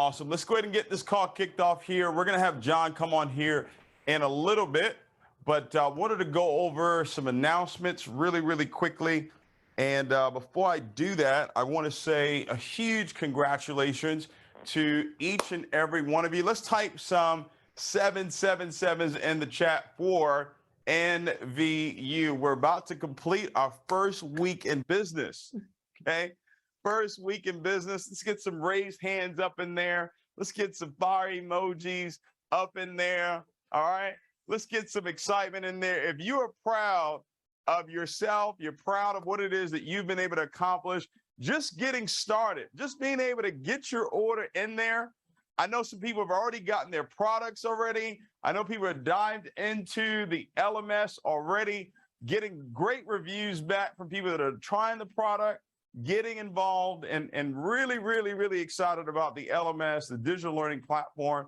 Awesome. Let's go ahead and get this call kicked off here. We're going to have John come on here in a little bit, but wanted to go over some announcements really quickly. And before I do that, I want to say a huge congratulations to each and every one of you. Let's type some 777s in the chat for NVU. We're about to complete our first week in business, okay? First week in business. Let's get some raised hands up in there. Let's get some fire emojis up in there, all right? Let's get some excitement in there. If you are proud of yourself, you're proud of what it is that you've been able to accomplish, just getting started, just being able to get your order in there. I know some people have already gotten their products already. I know people have dived into the LMS already, getting great reviews back from people that are trying the product, getting involved, and really excited about the LMS, the digital learning platform.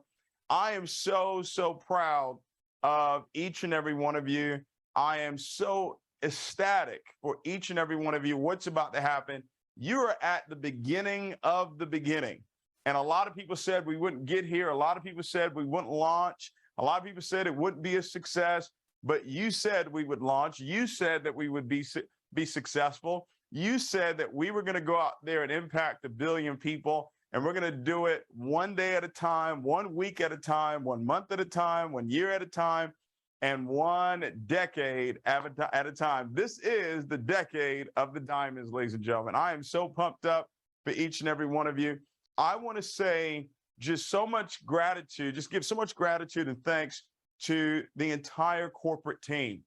I am so proud of each and every one of you. I am so ecstatic for each and every one of you. What's about to happen? You are at the beginning of the beginning. And a lot of people said we wouldn't get here. A lot of people said we wouldn't launch. A lot of people said it wouldn't be a success, but you said we would launch. You said that we would be successful. You said that we were going to go out there and impact 1 billion people, and we're going to do it one day at a time, 1 week at a time, 1 month at a time, 1 year at a time, and 1 decade at a time. This is the decade of the diamonds, ladies and gentlemen. I am so pumped up for each and every one of you. I want to say just so much gratitude, just give so much gratitude and thanks to the entire corporate team.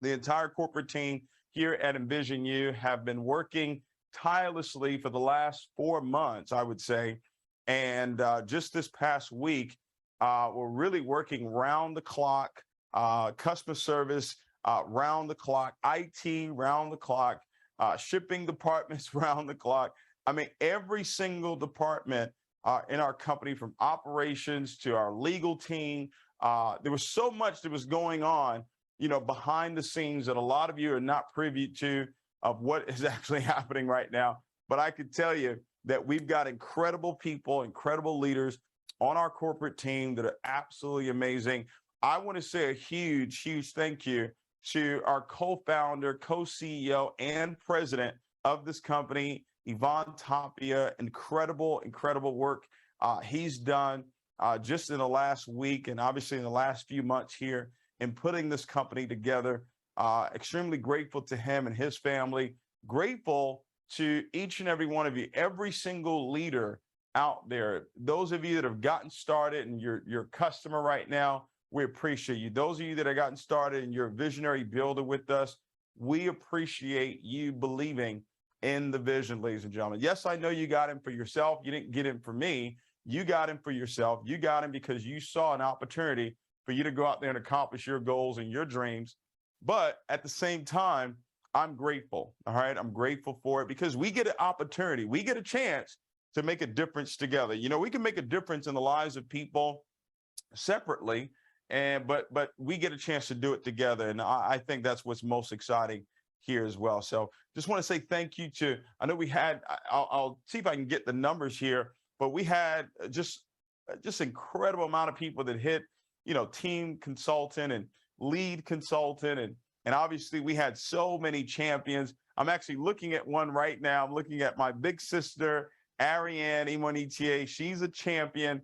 The entire corporate team here at NnvisioU have been working tirelessly for the last 4 months, I would say. And just this past week, we're really working round the clock, customer service round the clock, IT round the clock, shipping departments round the clock. I mean, every single department in our company, from operations to our legal team, there was so much that was going on, you know, behind the scenes that a lot of you are not privy to of what is actually happening right now. But I could tell you that we've got incredible people, incredible leaders on our corporate team that are absolutely amazing. I want to say a huge thank you to our co-founder, co-CEO, and president of this company, Ivan Tapia. Incredible work he's done just in the last week and obviously in the last few months here in putting this company together. Extremely grateful to him and his family. Grateful to each and every one of you, every single leader out there. Those of you that have gotten started and you're a customer right now, we appreciate you. Those of you that have gotten started and you're a visionary builder with us, we appreciate you believing in the vision, ladies and gentlemen. Yes, I know you got him for yourself. You didn't get him for me. You got him for yourself. You got him because you saw an opportunity for you to go out there and accomplish your goals and your dreams. But at the same time, I'm grateful, all right? I'm grateful for it because we get an opportunity. We get a chance to make a difference together. You know, we can make a difference in the lives of people separately, but we get a chance to do it together. And I think that's what's most exciting here as well. So just want to say thank you to, I know we had, I'll see if I can get the numbers here, but we had just incredible amount of people that hit, you know, team consultant and lead consultant. And obviously we had so many champions. I'm actually looking at one right now. I'm looking at my big sister, Ariane Imonitier. She's a champion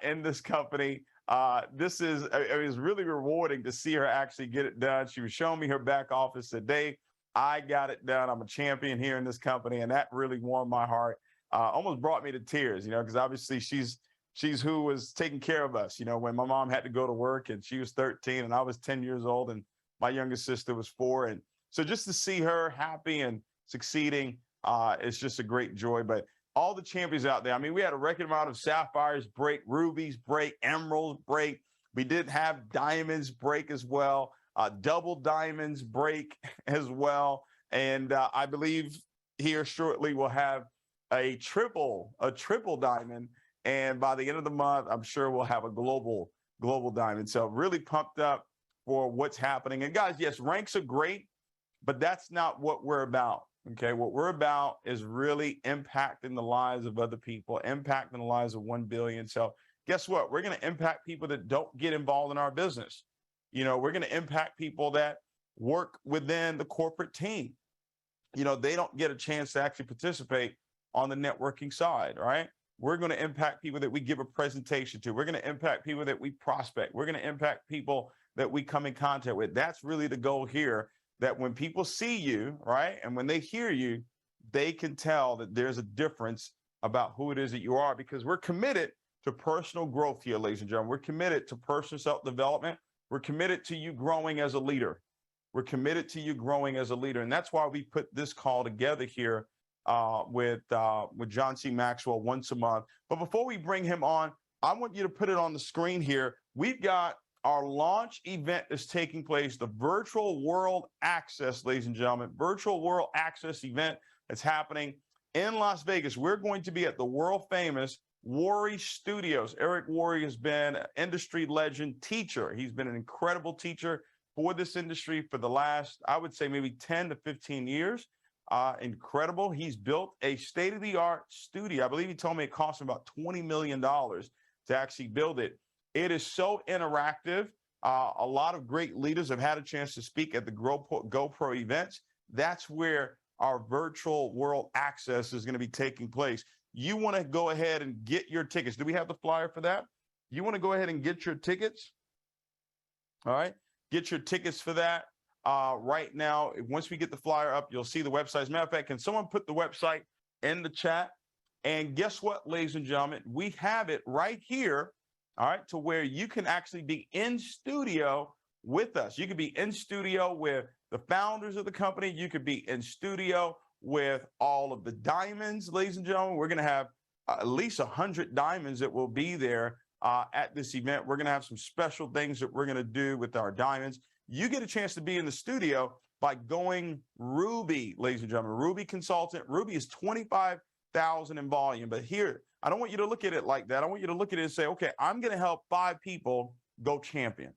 in this company. It was really rewarding to see her actually get it done. She was showing me her back office today. I got it done. I'm a champion here in this company, and that really warmed my heart. Almost brought me to tears, you know, because obviously she's who was taking care of us, you know, when my mom had to go to work and she was 13 and I was 10 years old and my youngest sister was 4. And so just to see her happy and succeeding, it's just a great joy. But all the champions out there, I mean, we had a record amount of sapphires break, rubies break, emeralds break. We did have diamonds break as well, double diamonds break as well. And I believe here shortly we'll have a triple diamond. And by the end of the month, I'm sure we'll have a global diamond. So really pumped up for what's happening. And guys, yes, ranks are great, but that's not what we're about. Okay, what we're about is really impacting the lives of other people, impacting the lives of 1 billion. So guess what? We're going to impact people that don't get involved in our business. We're going to impact people that work within the corporate team. They don't get a chance to actually participate on the networking side, right? We're going to impact people that we give a presentation to. We're going to impact people that we prospect. We're going to impact people that we come in contact with. That's really the goal here, that when people see you, right, and when they hear you, they can tell that there's a difference about who it is that you are, because we're committed to personal growth here, ladies and gentlemen. We're committed to personal self-development. We're committed to you growing as a leader. We're committed to you growing as a leader. And that's why we put this call together here with John C. Maxwell once a month. But before we bring him on, I want you to put it on the screen here. We've got our launch event is taking place, the Virtual World Access, ladies and gentlemen, Virtual World Access event that's happening in Las Vegas. We're going to be at the world famous Worre Studios. Eric Worre has been an industry legend teacher. He's been an incredible teacher for this industry for the last, I would say, maybe 10 to 15 years. Incredible. He's built a state-of-the-art studio. I believe he told me it cost him about $20 million to actually build it. It is so interactive. A lot of great leaders have had a chance to speak at the GoPro events. That's where our virtual world access is going to be taking place. You want to go ahead and get your tickets. Do we have the flyer for that? You want to go ahead and get your tickets? All right. Get your tickets for that right now. Once we get the flyer up, you'll see the website. As a matter of fact, can someone put the website in the chat? And guess what, ladies and gentlemen? We have it right here, all right, to where you can actually be in studio with us. You could be in studio with the founders of the company. You could be in studio with all of the diamonds, ladies and gentlemen. We're going to have at least 100 diamonds that will be there at this event. We're going to have some special things that we're going to do with our diamonds. You get a chance to be in the studio by going Ruby, ladies and gentlemen. Ruby Consultant. Ruby is 25,000 in volume. But here, I don't want you to look at it like that. I want you to look at it and say, okay, I'm going to help 5 people go champion.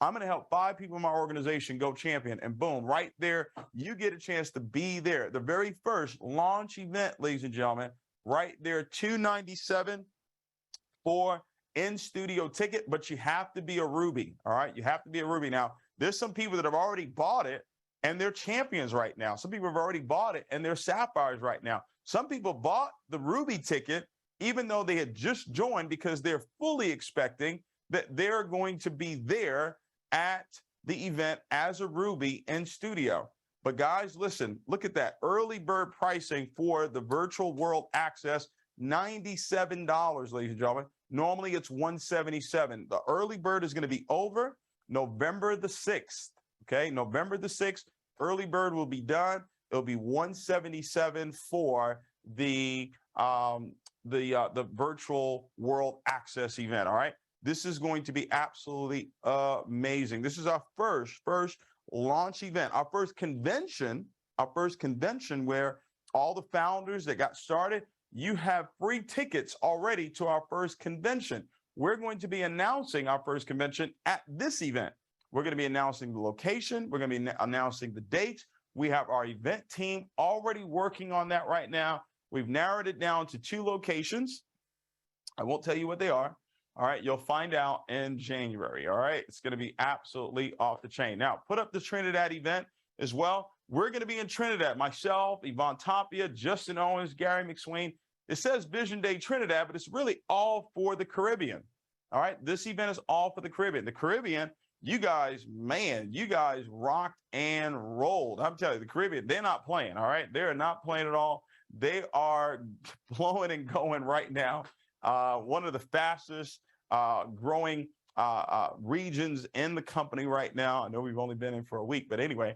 I'm going to help 5 people in my organization go champion. And boom, right there, you get a chance to be there. The very first launch event, ladies and gentlemen, right there, $297 for in-studio ticket, but you have to be a Ruby, all right? You have to be a Ruby. Now, there's some people that have already bought it, and they're champions right now. Some people have already bought it, and they're sapphires right now. Some people bought the Ruby ticket, even though they had just joined, because they're fully expecting that they're going to be there at the event as a Ruby in studio. But guys, listen, look at that. Early bird pricing for the virtual world access, $97, ladies and gentlemen. Normally it's $177. The early bird is going to be over November the 6th. Okay, November the 6th, early bird will be done. It'll be $177 for the virtual world access event. All right, this is going to be absolutely amazing. This is our first launch event, our first convention where all the founders that got started. You have free tickets already to our first convention. We're going to be announcing our first convention at this event. We're going to be announcing the location. We're going to be announcing the dates. We have our event team already working on that right now. We've narrowed it down to 2 locations. I won't tell you what they are. All right, you'll find out in January. All right, it's going to be absolutely off the chain. Now, put up the Trinidad event as well. We're going to be in Trinidad. Myself, Yvonne Tapia, Justin Owens, Gary McSween. It says Vision Day Trinidad, but it's really all for the Caribbean. All right, this event is all for the Caribbean. The Caribbean, you guys, man, you guys rocked and rolled. I'm telling you, the Caribbean, they're not playing. All right, they're not playing at all. They are blowing and going right now. One of the fastest growing regions in the company right now. I know we've only been in for a week, but anyway,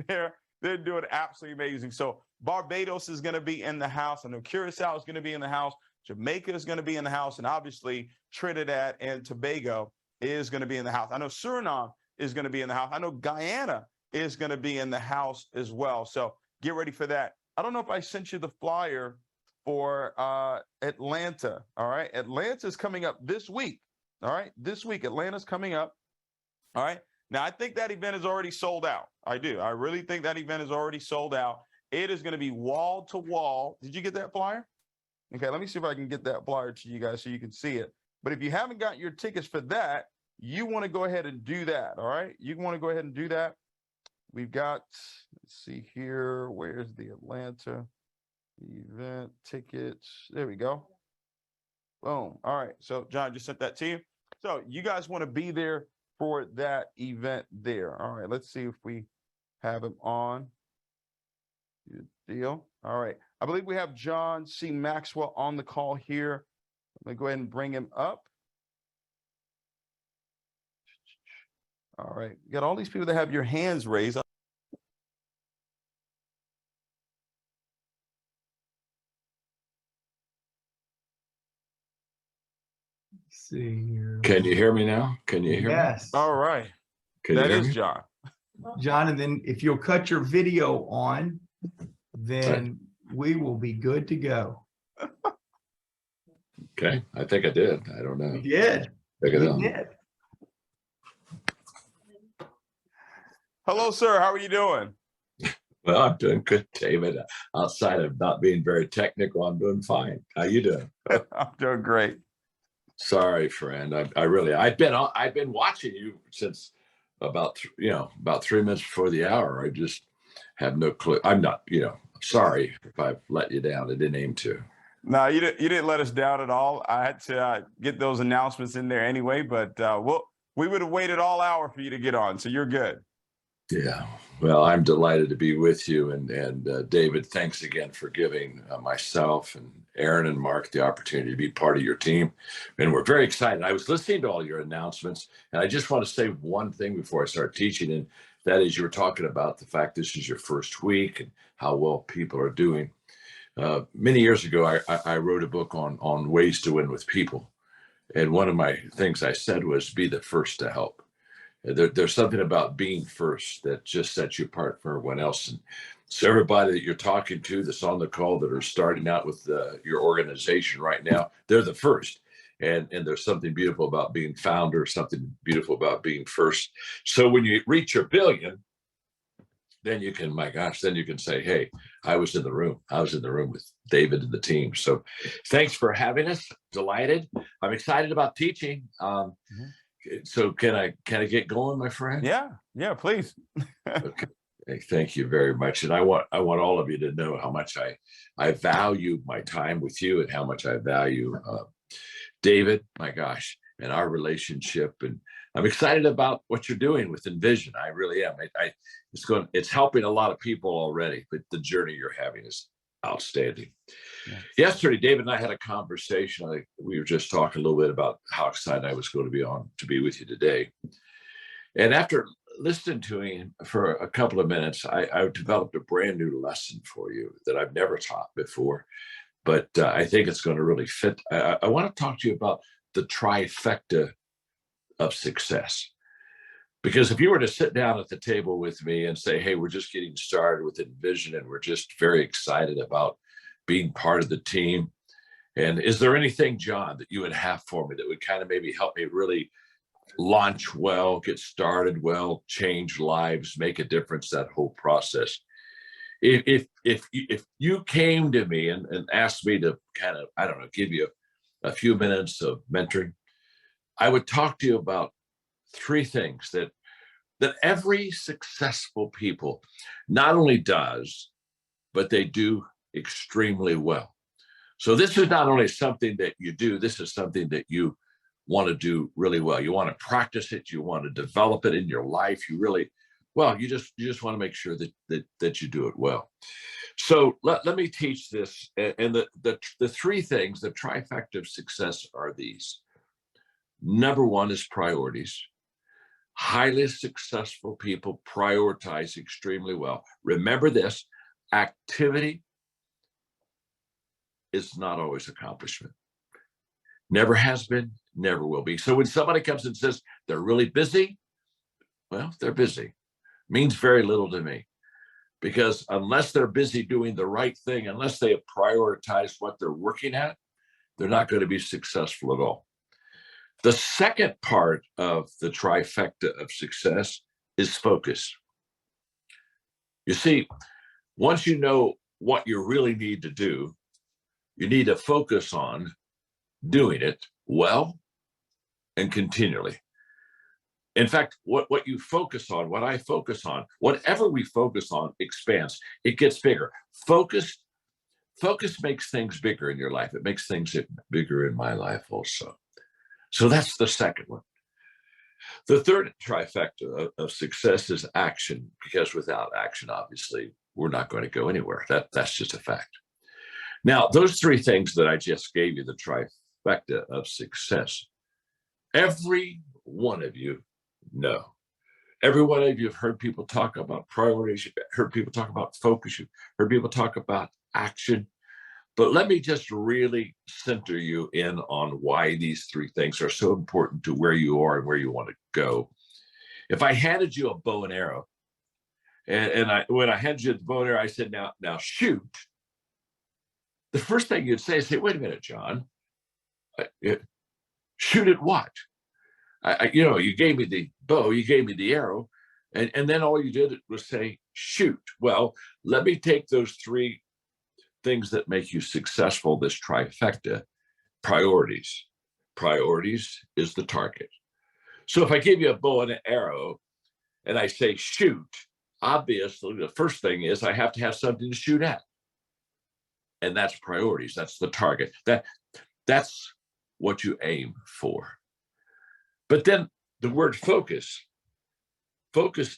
they're doing absolutely amazing. So Barbados is going to be in the house. I know Curacao is going to be in the house. Jamaica is going to be in the house. And obviously Trinidad and Tobago is going to be in the house. I know Suriname is going to be in the house. I know Guyana is going to be in the house as well. So get ready for that. I don't know if I sent you the flyer for Atlanta. All right. Atlanta is coming up this week. All right. This week, Atlanta's coming up. All right. Now, I think that event is already sold out. I do. I really think that event is already sold out. It is going to be wall to wall. Did you get that flyer? Okay, let me see if I can get that flyer to you guys so you can see it. But if you haven't got your tickets for that, you want to go ahead and do that. All right, you want to go ahead and do that. We've got, let's see here, where's the Atlanta event tickets? There we go. Boom. All right. So John just sent that to you. So you guys want to be there for that event there. All right. Let's see if we have him on. Good deal. All right. I believe we have John C. Maxwell on the call here. Let me go ahead and bring him up. All right. You got all these people that have your hands raised. See here. Can you hear me now? Can you hear me? Yes. All right. Can you That hear is me? John. John, and then if you'll cut your video on, then we will be good to go. Okay. I think I did. I don't know. You did. Check it You out. did. Hello, sir. How are you doing? Well, I'm doing good, David. Outside of not being very technical, I'm doing fine. How you doing? I'm doing great. Sorry, friend. I've been watching you since about 3 minutes before the hour. I just have no clue. I'm not, sorry if I've let you down. I didn't aim to. No, you didn't let us down at all. I had to get those announcements in there anyway, but we would have waited all hour for you to get on, so you're good. Yeah. Well, I'm delighted to be with you. And David, thanks again for giving myself and Aaron and Mark the opportunity to be part of your team. And we're very excited. I was listening to all your announcements, and I just want to say one thing before I start teaching. And that is, you were talking about the fact this is your first week and how well people are doing. Many years ago, I wrote a book on ways to win with people. And one of my things I said was be the first to help. There's something about being first that just sets you apart from everyone else. And so everybody that you're talking to that's on the call that are starting out with your organization right now, they're the first. And there's something beautiful about being founder, something beautiful about being first. So when you reach your billion, then you can, then you can say, hey, I was in the room. I was in the room with David and the team. So thanks for having us. Delighted. I'm excited about teaching. So can I get going, my friend? Yeah, please. Okay. Thank you very much. And I want all of you to know how much I value my time with you and how much I value David, my gosh, and our relationship. And I'm excited about what you're doing with Envision. I really am. It's helping a lot of people already, but the journey you're having is outstanding. Yeah. Yesterday, David and I had a conversation. We were just talking a little bit about how excited I was going to be with you today. And after listening to him for a couple of minutes, I developed a brand new lesson for you that I've never taught before, but I think it's going to really fit. I want to talk to you about the trifecta of success. Because if you were to sit down at the table with me and say, hey, we're just getting started with Envision and we're just very excited about being part of the team. And is there anything, John, that you would have for me that would kind of maybe help me really launch well, get started well, change lives, make a difference, that whole process? If you came to me and asked me to kind of, I don't know, give you a few minutes of mentoring, I would talk to you about three things that every successful people not only does, but they do extremely well. So this is not only something that you do, this is something that you want to do really well. You want to practice it, you want to develop it in your life. You just want to make sure that you do it well. So let me teach this. And the three things, the trifecta of success are these. Number one is priorities. Highly successful people prioritize extremely well. Remember this, activity is not always accomplishment. Never has been, never will be. So when somebody comes and says they're really busy, well, they're busy. Means very little to me. Because unless they're busy doing the right thing, unless they have prioritized what they're working at, they're not going to be successful at all. The second part of the trifecta of success is focus. You see, Once you know what you really need to do, you need to focus on doing it well and continually. In fact, what you focus on, what I focus on, whatever we focus on expands. It gets bigger. Focus makes things bigger in your life. It makes things bigger in my life also. So that's the second one. The third trifecta of success is action, because without action, obviously, we're not going to go anywhere. That's just a fact. Now, those three things that I just gave you, the trifecta of success, every one of you know. Every one of you have heard people talk about priorities. You've heard people talk about focus. You've heard people talk about action. But let me just really center you in on why these three things are so important to where you are and where you want to go. If I handed you a bow and arrow, and when I handed you the bow and arrow, I said, now shoot. The first thing you'd say is, wait a minute, John. Shoot at what? You gave me the bow, you gave me the arrow, and then all you did was say, shoot. Well, let me take those three things that make you successful, this trifecta. Priorities. Priorities is the target. So if I give you a bow and an arrow and I say shoot, obviously the first thing is I have to have something to shoot at. And that's priorities. That's the target. That's what you aim for. But then the word focus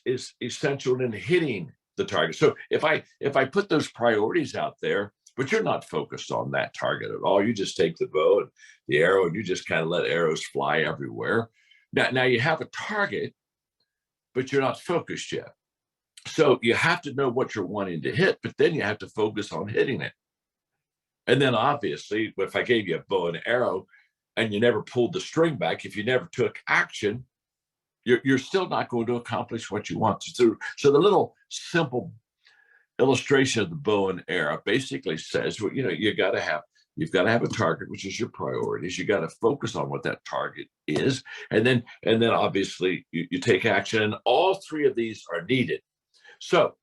is essential in hitting the target. So if I put those priorities out there, but you're not focused on that target at all, you just take the bow and the arrow and you just kind of let arrows fly everywhere. Now you have a target, but you're not focused yet. So you have to know what you're wanting to hit, but then you have to focus on hitting it. And then obviously, if I gave you a bow and arrow and you never pulled the string back, if you never took action, you're still not going to accomplish what you want to do. So the little simple illustration of the bow and arrow basically says, well, you've got to have a target, which is your priorities. You got to focus on what that target is, and then obviously you take action. And all three of these are needed. So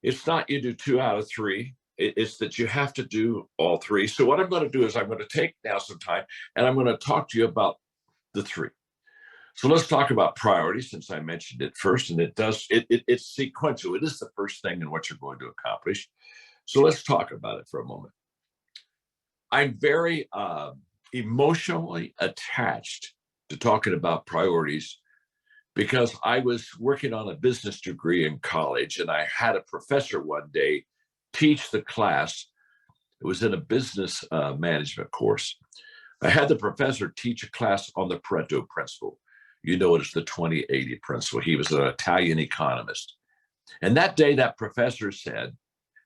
it's not you do 2 out of 3. It's that you have to do all three. So what I'm going to do is I'm going to take now some time and I'm going to talk to you about the three. So let's talk about priorities, since I mentioned it first, and it's sequential. It is the first thing in what you're going to accomplish. So let's talk about it for a moment. I'm very emotionally attached to talking about priorities because I was working on a business degree in college, and I had a professor one day teach the class. It was in a business management course. I had the professor teach a class on the Pareto principle. You know it as the 20-80 principle. He was an Italian economist. And that day, that professor said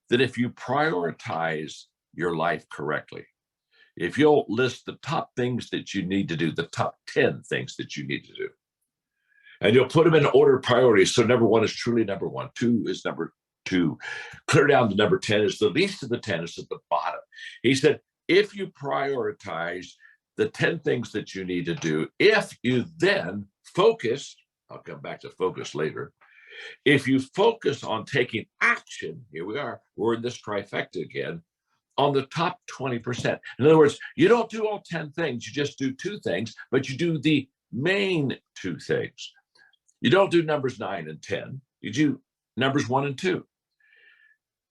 that if you prioritize your life correctly, if you'll list the top things that you need to do, the top 10 things that you need to do, and you'll put them in order of priorities. So number 1 is truly number 1. 2 is number 2. Clear down to number 10 is the least of the 10 is at the bottom. He said, if you prioritize the 10 things that you need to do, if you then focus, I'll come back to focus later. If you focus on taking action, here we are, we're in this trifecta again, on the top 20%. In other words, you don't do all 10 things, you just do 2 things, but you do the main 2 things. You don't do numbers 9 and 10, you do numbers 1 and 2.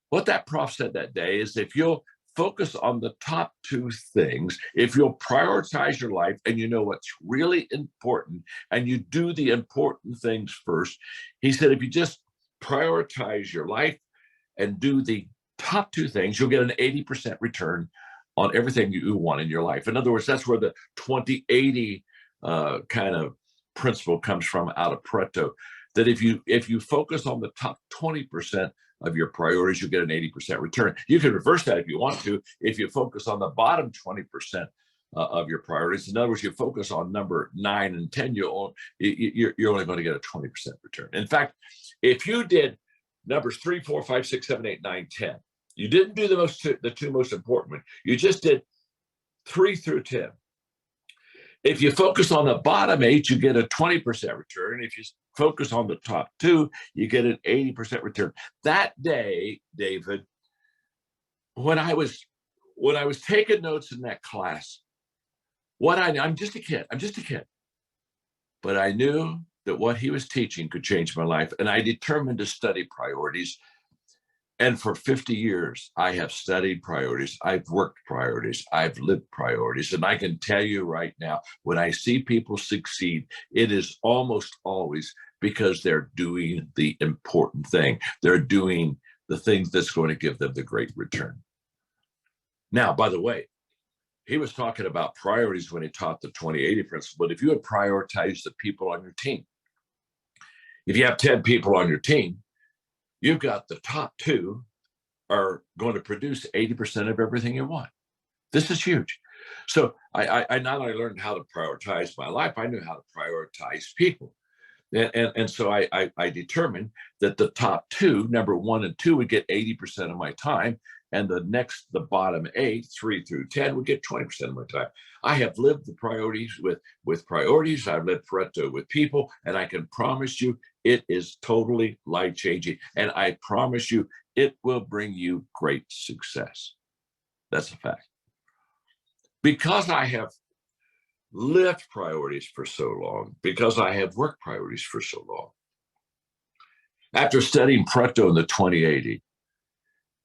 What that prof said that day is if you'll focus on the top 2 things, if you'll prioritize your life and you know what's really important and you do the important things first, he said, if you just prioritize your life and do the top 2 things, you'll get an 80% return on everything you want in your life. In other words, that's where the 20-80 kind of principle comes from out of Pareto, that if you focus on the top 20% of your priorities, you'll get an 80% return. You can reverse that if you want to. If you focus on the bottom 20% of your priorities, in other words, you focus on number 9 and 10, you're only going to get a 20% return. In fact, if you did numbers 3, 4, 5, 6, 7, 8, 9, 10, you didn't do the 2 most important ones. You just did 3 through 10. If you focus on the bottom 8, you get a 20% return. If you focus on the top 2, you get an 80% return. That day, David, when I was taking notes in that class, I'm just a kid, but I knew that what he was teaching could change my life, and I determined to study priorities. And for 50 years, I have studied priorities. I've worked priorities. I've lived priorities. And I can tell you right now, when I see people succeed, it is almost always because they're doing the important thing. They're doing the thing that's going to give them the great return. Now, by the way, he was talking about priorities when he taught the 20-80 principle. But if you would prioritize the people on your team, if you have 10 people on your team, you've got the top 2 are going to produce 80% of everything you want. This is huge. So I not only learned how to prioritize my life, I knew how to prioritize people. And so I determined that the top 2, number 1 and 2, would get 80% of my time. And the bottom 8, 3 through 10, would get 20% of my time. I have lived the priorities with priorities. I've lived Pareto with people, and I can promise you it is totally life-changing. And I promise you it will bring you great success. That's a fact. Because I have lived priorities for so long, because I have worked priorities for so long, after studying Pareto in the 20-80,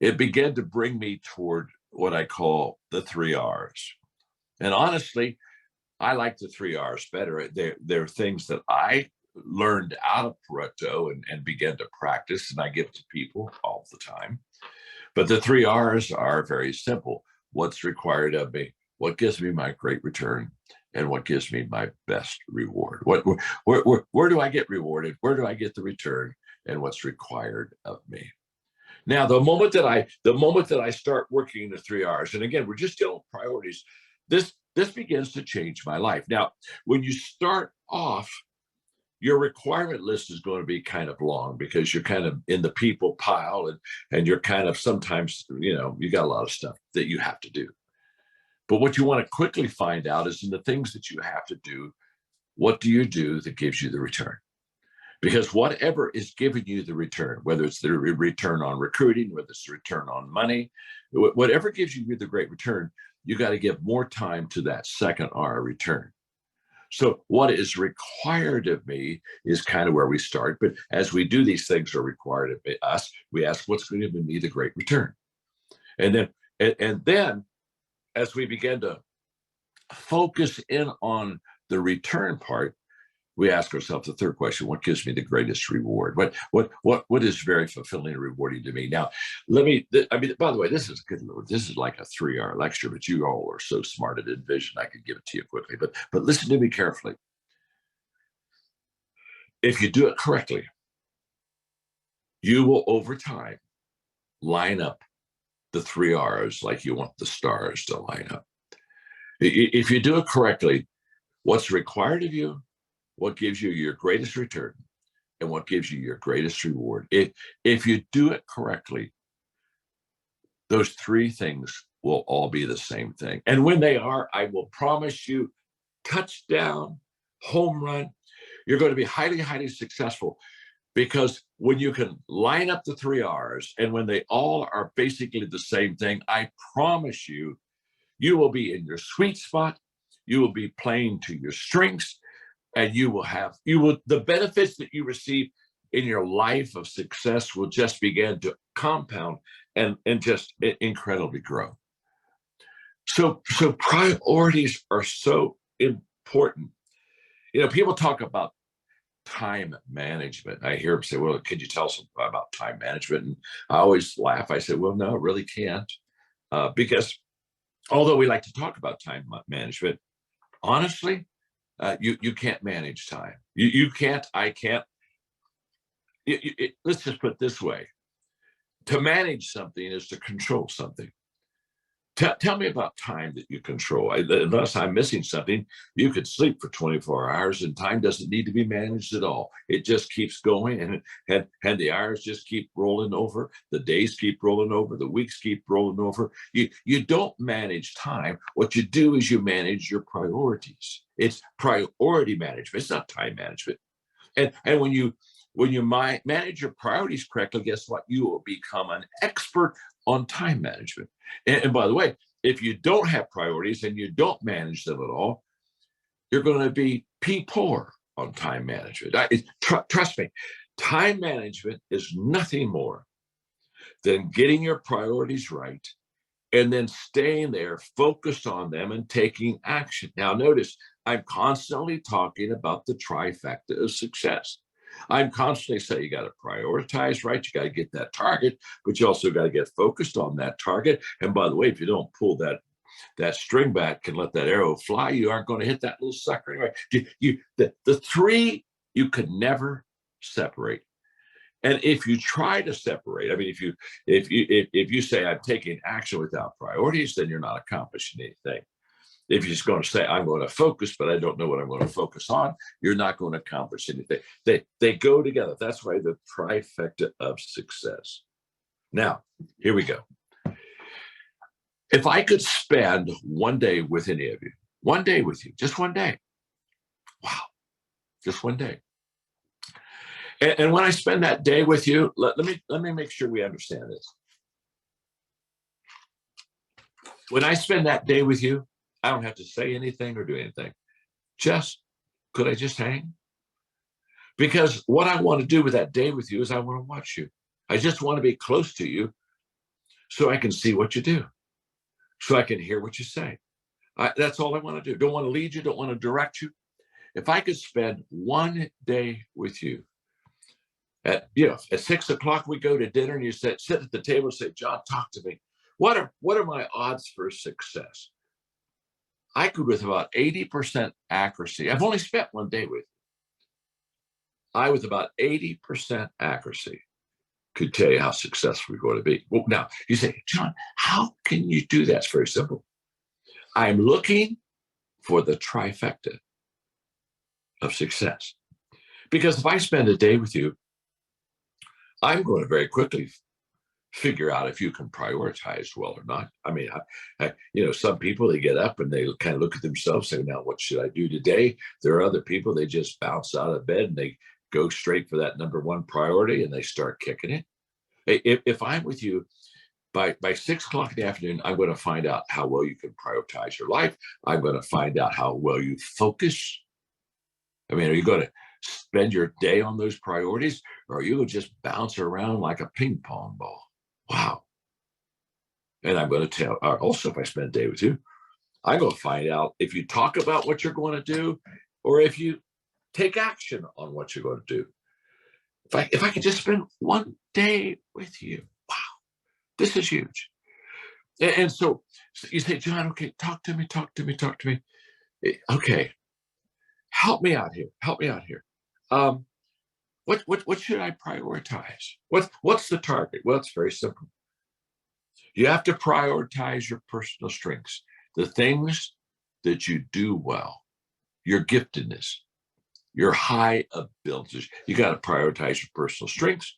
it began to bring me toward what I call the 3 R's. And honestly, I like the 3 R's better. They're things that I learned out of Pareto and began to practice, and I give to people all the time. But the 3 R's are very simple. What's required of me? What gives me my great return? And what gives me my best reward? Where do I get rewarded? Where do I get the return? And what's required of me? Now, the moment that I start working the 3 R's, and again, we're just dealing with priorities, this begins to change my life. Now, when you start off, your requirement list is going to be kind of long because you're kind of in the people pile, and you're kind of sometimes, you got a lot of stuff that you have to do. But what you want to quickly find out is in the things that you have to do, what do you do that gives you the return? Because whatever is giving you the return, whether it's the return on recruiting, whether it's the return on money, whatever gives you the great return, you got to give more time to that second R, return. So what is required of me is kind of where we start. But as we do these things are required of us, we ask, what's going to give me the great return? And then as we begin to focus in on the return part, we ask ourselves the third question: what gives me the greatest reward? What is very fulfilling and rewarding to me? Now, by the way, this is good. This is like a 3-hour lecture, but you all are so smart at Envision, I could give it to you quickly. But listen to me carefully. If you do it correctly, you will over time line up the 3 R's like you want the stars to line up. If you do it correctly, what's required of you, what gives you your greatest return, and what gives you your greatest reward. If you do it correctly, those 3 things will all be the same thing. And when they are, I will promise you, touchdown, home run, you're going to be highly, highly successful. Because when you can line up the 3 R's, and when they all are basically the same thing, I promise you, you will be in your sweet spot, you will be playing to your strengths, and the benefits that you receive in your life of success will just begin to compound and just incredibly grow. So priorities are so important. People talk about time management. I hear them say, well, could you tell us about time management? And I always laugh. I say, well, no, I really can't. Because although we like to talk about time management, honestly, you can't manage time. You can't, I can't. Let's just put it this way. To manage something is to control something. Tell me about time that you control. Unless I'm missing something, you could sleep for 24 hours and time doesn't need to be managed at all. It just keeps going and the hours just keep rolling over. The days keep rolling over. The weeks keep rolling over. You don't manage time. What you do is you manage your priorities. It's priority management. It's not time management. And when you manage your priorities correctly, guess what? You will become an expert on time management. And by the way, if you don't have priorities and you don't manage them at all, you're going to be poor on time management. Trust me, time management is nothing more than getting your priorities right and then staying there, focused on them and taking action. Now, notice I'm constantly talking about the trifecta of success. I'm constantly saying you got to prioritize, right? You got to get that target, but you also got to get focused on that target. And by the way, if you don't pull that string back and let that arrow fly, you aren't going to hit that little sucker anyway. The three you could never separate. And if you try to separate, I mean, if you say I'm taking action without priorities, then you're not accomplishing anything. If you're just going to say, I'm going to focus, but I don't know what I'm going to focus on, you're not going to accomplish anything. They go together. That's why the trifecta of success. Now, here we go. If I could spend one day with any of you, one day with you, just one day. Wow, just one day. And when I spend that day with you, let me make sure we understand this. When I spend that day with you, I don't have to say anything or do anything. Could I just hang? Because what I want to do with that day with you is I want to watch you. I just want to be close to you so I can see what you do, so I can hear what you say. That's all I want to do. Don't want to lead you, don't want to direct you. If I could spend one day with you, at 6 o'clock we go to dinner and you sit at the table and say, John, talk to me. What are my odds for success? I could, with about 80% accuracy, I've only spent one day with you. With about 80% accuracy, could tell you how successful we're going to be. Well, now you say, John, how can you do that? It's very simple. I'm looking for the trifecta of success. Because if I spend a day with you, I'm going to very quickly figure out if you can prioritize well or not. I mean, some people, they get up and they kind of look at themselves, say, now what should I do today? There are other people, they just bounce out of bed and they go straight for that number one priority and they start kicking it. If I'm with you, by 6 o'clock in the afternoon, I'm going to find out how well you can prioritize your life. I'm going to find out how well you focus. I mean, are you going to spend your day on those priorities, or are you going to just bounce around like a ping pong ball? Wow. And I'm going to tell, also, if I spend a day with you, I'm going to find out if you talk about what you're going to do, or if you take action on what you're going to do. If I could just spend one day with you, wow, this is huge. And so you say, John, okay, talk to me. Okay, help me out here. What should I prioritize? What's the target? Well, it's very simple. You have to prioritize your personal strengths, the things that you do well, your giftedness, your high abilities. You got to prioritize your personal strengths.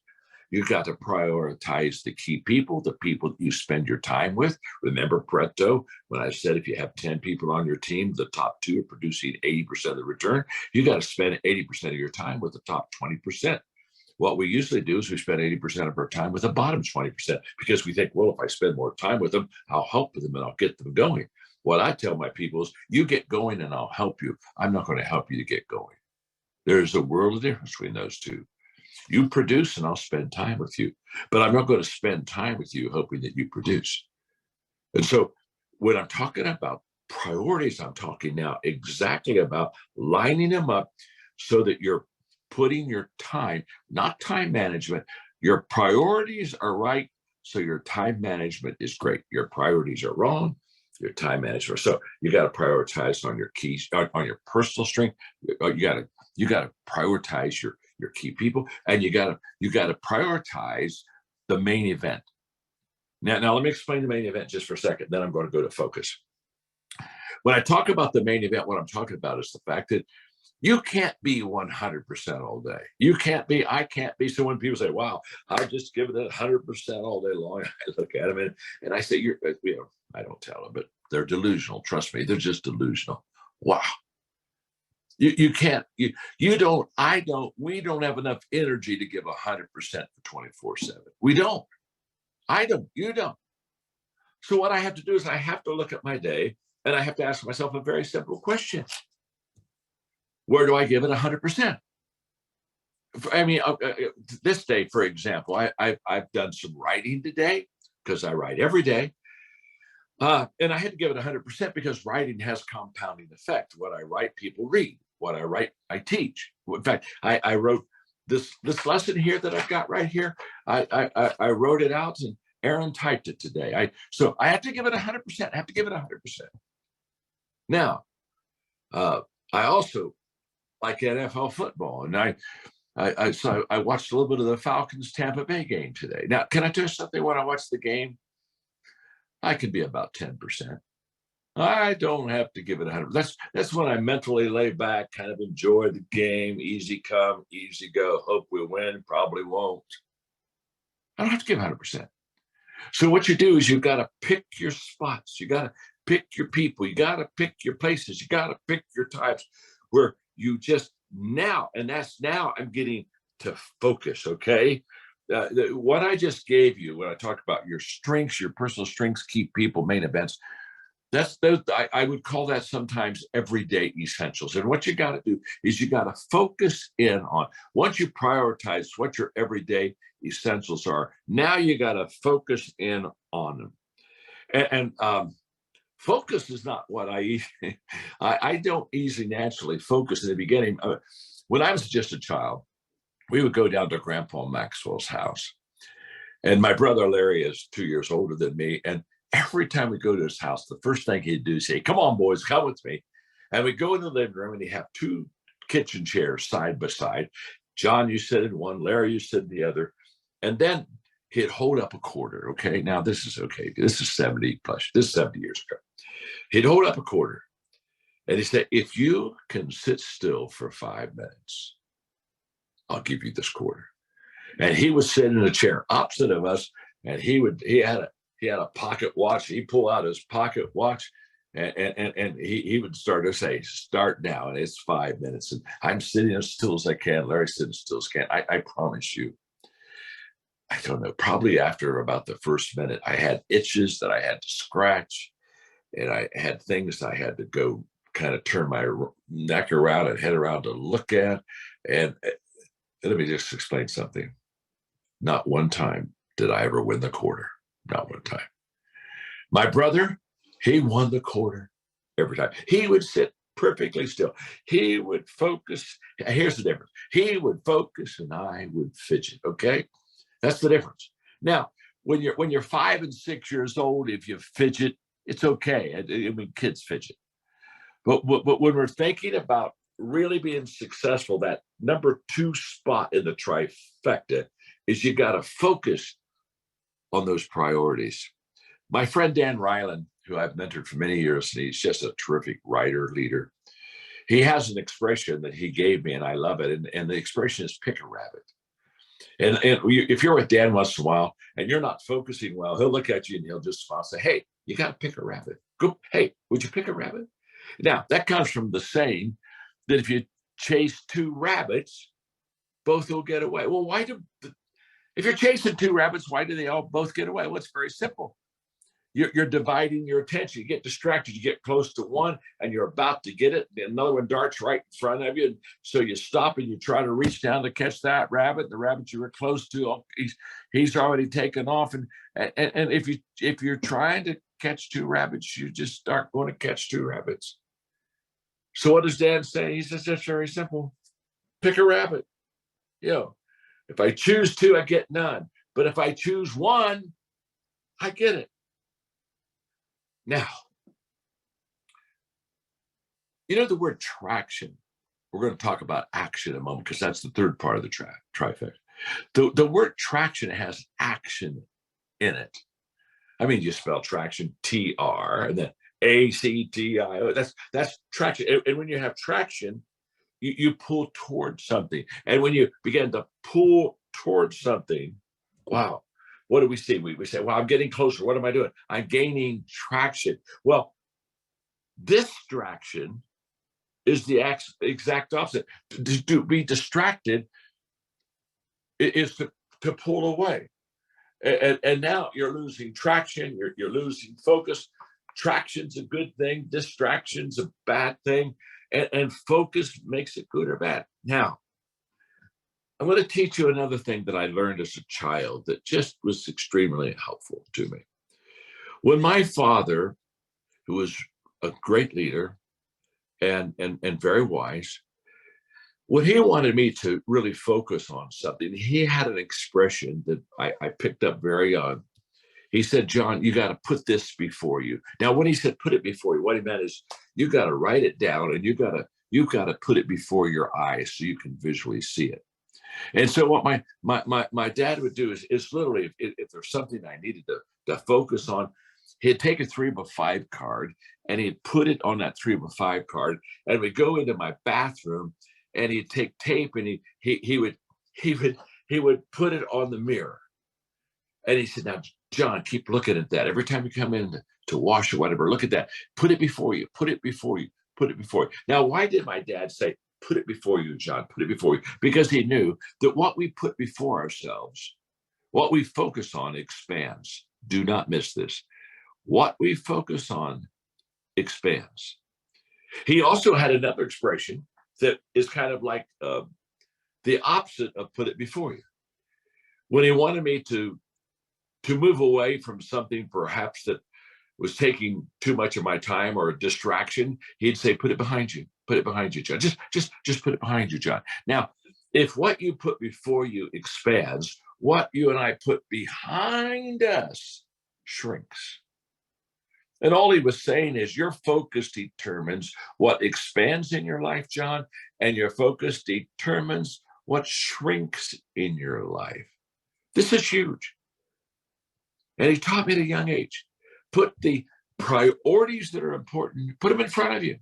You got to prioritize the key people, the people that you spend your time with. Remember Pareto, when I said if you have 10 people on your team, the top 2 are producing 80% of the return. You got to spend 80% of your time with the top 20%. What we usually do is we spend 80% of our time with the bottom 20% because we think, well, if I spend more time with them, I'll help them and I'll get them going. What I tell my people is, you get going and I'll help you. I'm not going to help you to get going. There's a world of difference between those two. You produce and I'll spend time with you, but I'm not going to spend time with you hoping that you produce. And so when I'm talking about priorities, I'm talking now exactly about lining them up so that you're putting your time, not time management. Your priorities are right, so your time management is great. Your priorities are wrong, your time management. So you got to prioritize on your keys, on your personal strength. You got to prioritize your key people, and you got to prioritize the main event. Now let me explain the main event just for a second. Then I'm going to go to focus. When I talk about the main event, what I'm talking about is the fact that you can't be 100% all day. You can't be, I can't be. So when people say, wow, I just give it 100% all day long, I look at them and I say, I don't tell them, but they're delusional. Trust me, they're just delusional. Wow. You can't, you don't, I don't, we don't have enough energy to give 100% for 24/7. We don't. I don't, you don't. So what I have to do is I have to look at my day and I have to ask myself a very simple question. Where do I give it 100%? I mean, this day, for example, I've done some writing today because I write every day. And I had to give it 100% because writing has compounding effect. What I write, people read. What I write, I teach. In fact, I wrote this lesson here that I've got right here. I wrote it out and Aaron typed it today. So I have to give it 100%. I have to give it 100%. Now, I also like NFL football, and I watched a little bit of the Falcons Tampa Bay game today. Now, can I tell you something? When I watch the game, I could be about 10%. I don't have to give it 100. That's when I mentally lay back, kind of enjoy the game, easy come, easy go. Hope we win, probably won't. I don't have to give 100%. So what you do is you've got to pick your spots. You got to pick your people. You got to pick your places. You got to pick your times where you just now, and that's now I'm getting to focus, okay? What I just gave you when I talked about your strengths, your personal strengths, key people, main events, I would call that sometimes everyday essentials. And what you got to do is you got to focus in on, once you prioritize what your everyday essentials are, now you got to focus in on them. And focus is not what I don't easily naturally focus in the beginning. When I was just a child, we would go down to Grandpa Maxwell's house. And my brother Larry is 2 years older than me. And every time we go to his house, the first thing he'd do is say, come on, boys, come with me. And we go in the living room and he'd have two kitchen chairs side by side. John, you sit in one, Larry, you sit in the other. And then he'd hold up a quarter. Okay, now this is okay. This is 70 plus, this is 70 years ago. He'd hold up a quarter and he said, if you can sit still for 5 minutes, I'll give you this quarter. And he would sit in a chair opposite of us, and he had a pocket watch. He'd pull out his pocket watch, and he would start to say, start now, and it's 5 minutes. And I'm sitting as still as I can. Larry's sitting as still as can. I promise you, I don't know, probably after about the first minute, I had itches that I had to scratch, and I had things I had to go kind of turn my neck around and head around to look at. And let me just explain something. Not one time did I ever win the quarter. Not one time. My brother, he won the quarter every time. He would sit perfectly still. He would focus. Here's the difference. He would focus and I would fidget. Okay. That's the difference. Now, when you're 5 and 6 years old, if you fidget, it's okay. I mean, kids fidget. But when we're thinking about really being successful, that number 2 spot in the trifecta is you got to focus on those priorities. My friend Dan Ryland, who I've mentored for many years, and he's just a terrific writer, leader, he has an expression that he gave me, and I love it. And the expression is pick a rabbit. And if you're with Dan once in a while and you're not focusing well, he'll look at you and he'll just smile and say, hey, you got to pick a rabbit. Go, hey, would you pick a rabbit? Now, that comes from the saying that if you chase 2 rabbits, both will get away. Well, if you're chasing 2 rabbits, why do they all both get away? Well, it's very simple. You're dividing your attention. You get distracted. You get close to one and you're about to get it. Another one darts right in front of you. And so you stop and you try to reach down to catch that rabbit. The rabbit you were close to, he's already taken off. And if you're trying to catch 2 rabbits, you just aren't going to catch 2 rabbits. So what does Dan say? He says, that's very simple. Pick a rabbit. If I choose 2, I get none. But if I choose 1, I get it. Now, the word traction, we're going to talk about action in a moment because that's the third part of the trifecta. The word traction has action in it. I mean, you spell traction, TR, and then ACTIO. That's traction. And when you have traction, you pull towards something. And when you begin to pull towards something, wow, what do we see? We say, well, I'm getting closer. What am I doing? I'm gaining traction. Well, distraction is the exact opposite. To be distracted is to pull away. And now you're losing traction, you're losing focus. Traction's a good thing, distraction's a bad thing, and focus makes it good or bad. Now, I'm going to teach you another thing that I learned as a child that just was extremely helpful to me. When my father, who was a great leader and very wise, when he wanted me to really focus on something, he had an expression that I picked up very young. He said, John, you got to put this before you. Now, when he said put it before you, what he meant is you got to write it down and you got to put it before your eyes so you can visually see it. And so what my dad would do is literally, if there's something I needed to focus on, he'd take a 3x5 card and he'd put it on that 3x5 card, and we'd go into my bathroom and he'd take tape and he would put it on the mirror. And he said, now, John, keep looking at that. Every time you come in to wash or whatever, look at that. Put it before you, put it before you, put it before you. Now, why did my dad say, put it before you, John, put it before you? Because he knew that what we put before ourselves, what we focus on expands. Do not miss this. What we focus on expands. He also had another expression that is kind of like the opposite of put it before you. When he wanted me to move away from something perhaps that was taking too much of my time or a distraction, he'd say, put it behind you, John. Just put it behind you, John. Now, if what you put before you expands, what you and I put behind us shrinks. And all he was saying is your focus determines what expands in your life, John, and your focus determines what shrinks in your life. This is huge. And he taught me at a young age, put the priorities that are important, put them in front of you.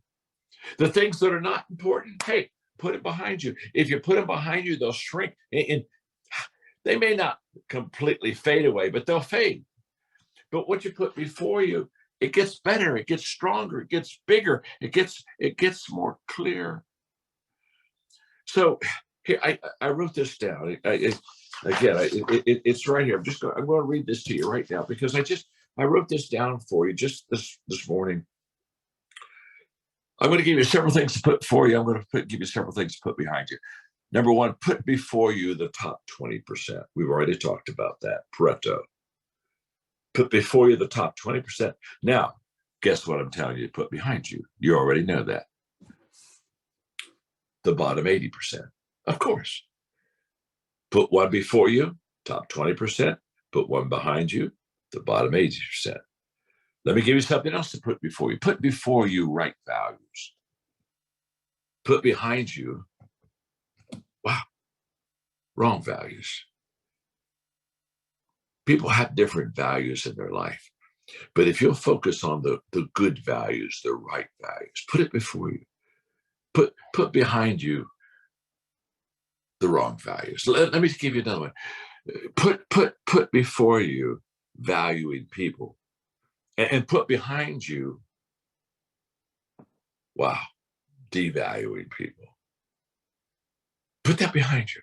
The things that are not important, hey, put it behind you. If you put them behind you, they'll shrink. And they may not completely fade away, but they'll fade. But what you put before you, it gets better, it gets stronger, it gets bigger, it gets more clear. So here, I wrote this down. It's right here. I'm going to read this to you right now because I wrote this down for you just this morning. I'm going to give you several things to put for you. I'm going to give you several things to put behind you. Number one, put before you the top 20%. We've already talked about that. Pareto. Put before you the top 20%. Now, guess what I'm telling you to put behind you? You already know that. The bottom 80%. Of course. Put one before you, top 20%. Put one behind you, the bottom 80%. Let me give you something else to put before you. Put before you right values. Put behind you, wow, wrong values. People have different values in their life. But if you'll focus on the good values, the right values, put it before you. Put behind you the wrong values. Let me give you another one. Put before you valuing people. And put behind you, wow, devaluing people. Put that behind you.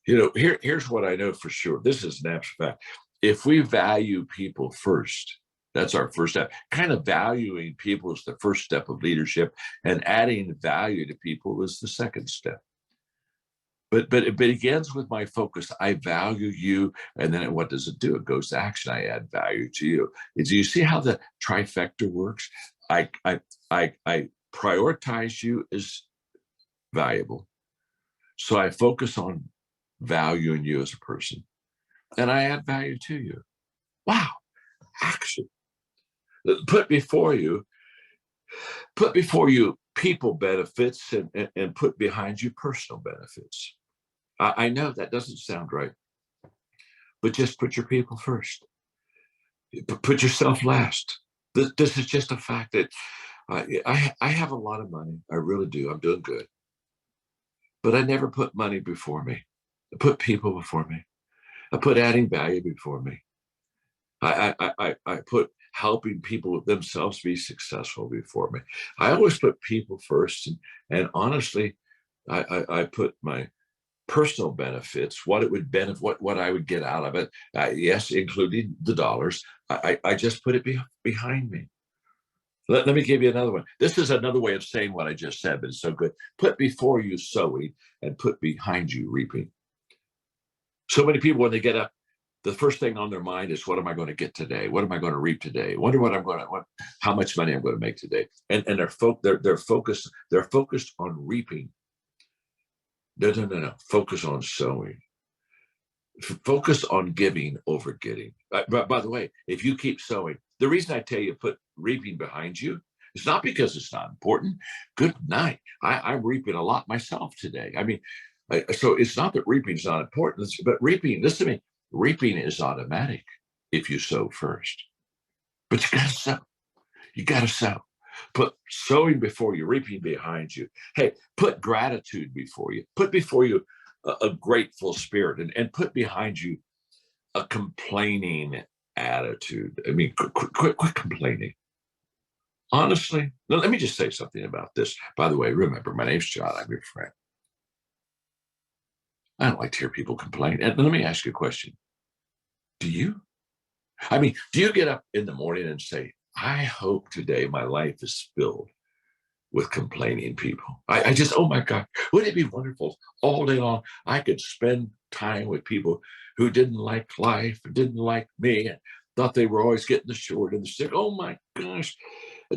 You know, here's what I know for sure. This is an absolute fact. If we value people first, that's our first step. Kind of valuing people is the first step of leadership, and adding value to people is the second step. But it begins with my focus. I value you, and then what does it do? It goes to action. I add value to you. Do you see how the trifecta works? I prioritize you as valuable, so I focus on valuing you as a person, and I add value to you. Wow, action. Put before you people benefits, and put behind you personal benefits. I know that doesn't sound right, but just put your people first. Put yourself last. This is just a fact that I have a lot of money. I really do. I'm doing good. But I never put money before me. I put people before me. I put adding value before me. I put helping people themselves be successful before me. I always put people first. And honestly, I put my personal benefits, what it would benefit, what I would get out of it. Yes, including the dollars. I just put it behind me. Let me give you another one. This is another way of saying what I just said, but it's so good. Put before you sowing and put behind you reaping. So many people, when they get up, the first thing on their mind is, what am I going to get today? What am I going to reap today? Wonder what I'm going to, how much money I'm going to make today. And they're focused on reaping. No. Focus on sowing. Focus on giving over getting. But by the way, if you keep sowing, the reason I tell you put reaping behind you, it's not because it's not important. Good night. I'm reaping a lot myself today. I mean, so it's not that reaping is not important, but reaping, listen to me, reaping is automatic if you sow first. But you got to sow. You got to sow. Put sowing before you, reaping behind you. Hey, put gratitude before you. Put before you a grateful spirit, and put behind you a complaining attitude. I mean, quit complaining. Honestly, let me just say something about this. By the way, remember, my name's John. I'm your friend. I don't like to hear people complain. And let me ask you a question. Do you? I mean, do you get up in the morning and say, I hope today my life is filled with complaining people? I just, oh my God, wouldn't it be wonderful all day long? I could spend time with people who didn't like life, didn't like me, and thought they were always getting the short and the stick. Oh my gosh.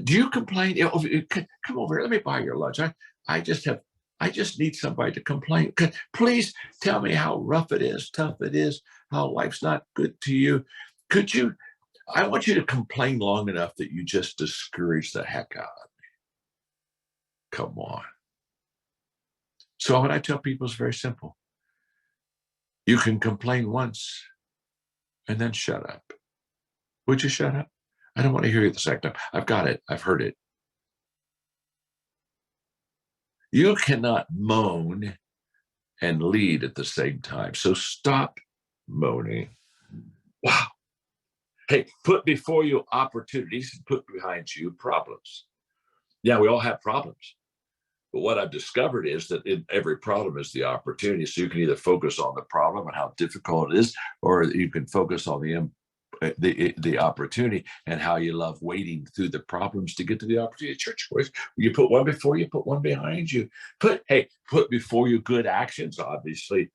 Do you complain? Come over here. Let me buy your lunch. I just need somebody to complain. Please tell me how rough it is, tough it is, how life's not good to you. Could you? I want you to complain long enough that you just discourage the heck out of me. Come on. So what I tell people is very simple. You can complain once and then shut up. Would you shut up? I don't want to hear you the second time. I've got it. I've heard it. You cannot moan and lead at the same time. So stop moaning. Wow. Hey, put before you opportunities and put behind you problems. Yeah, we all have problems. But what I've discovered is that in every problem is the opportunity. So you can either focus on the problem and how difficult it is, or you can focus on the opportunity and how you love waiting through the problems to get to the opportunity. It's your choice. You put one before you, put one behind you. Put before you good actions, obviously.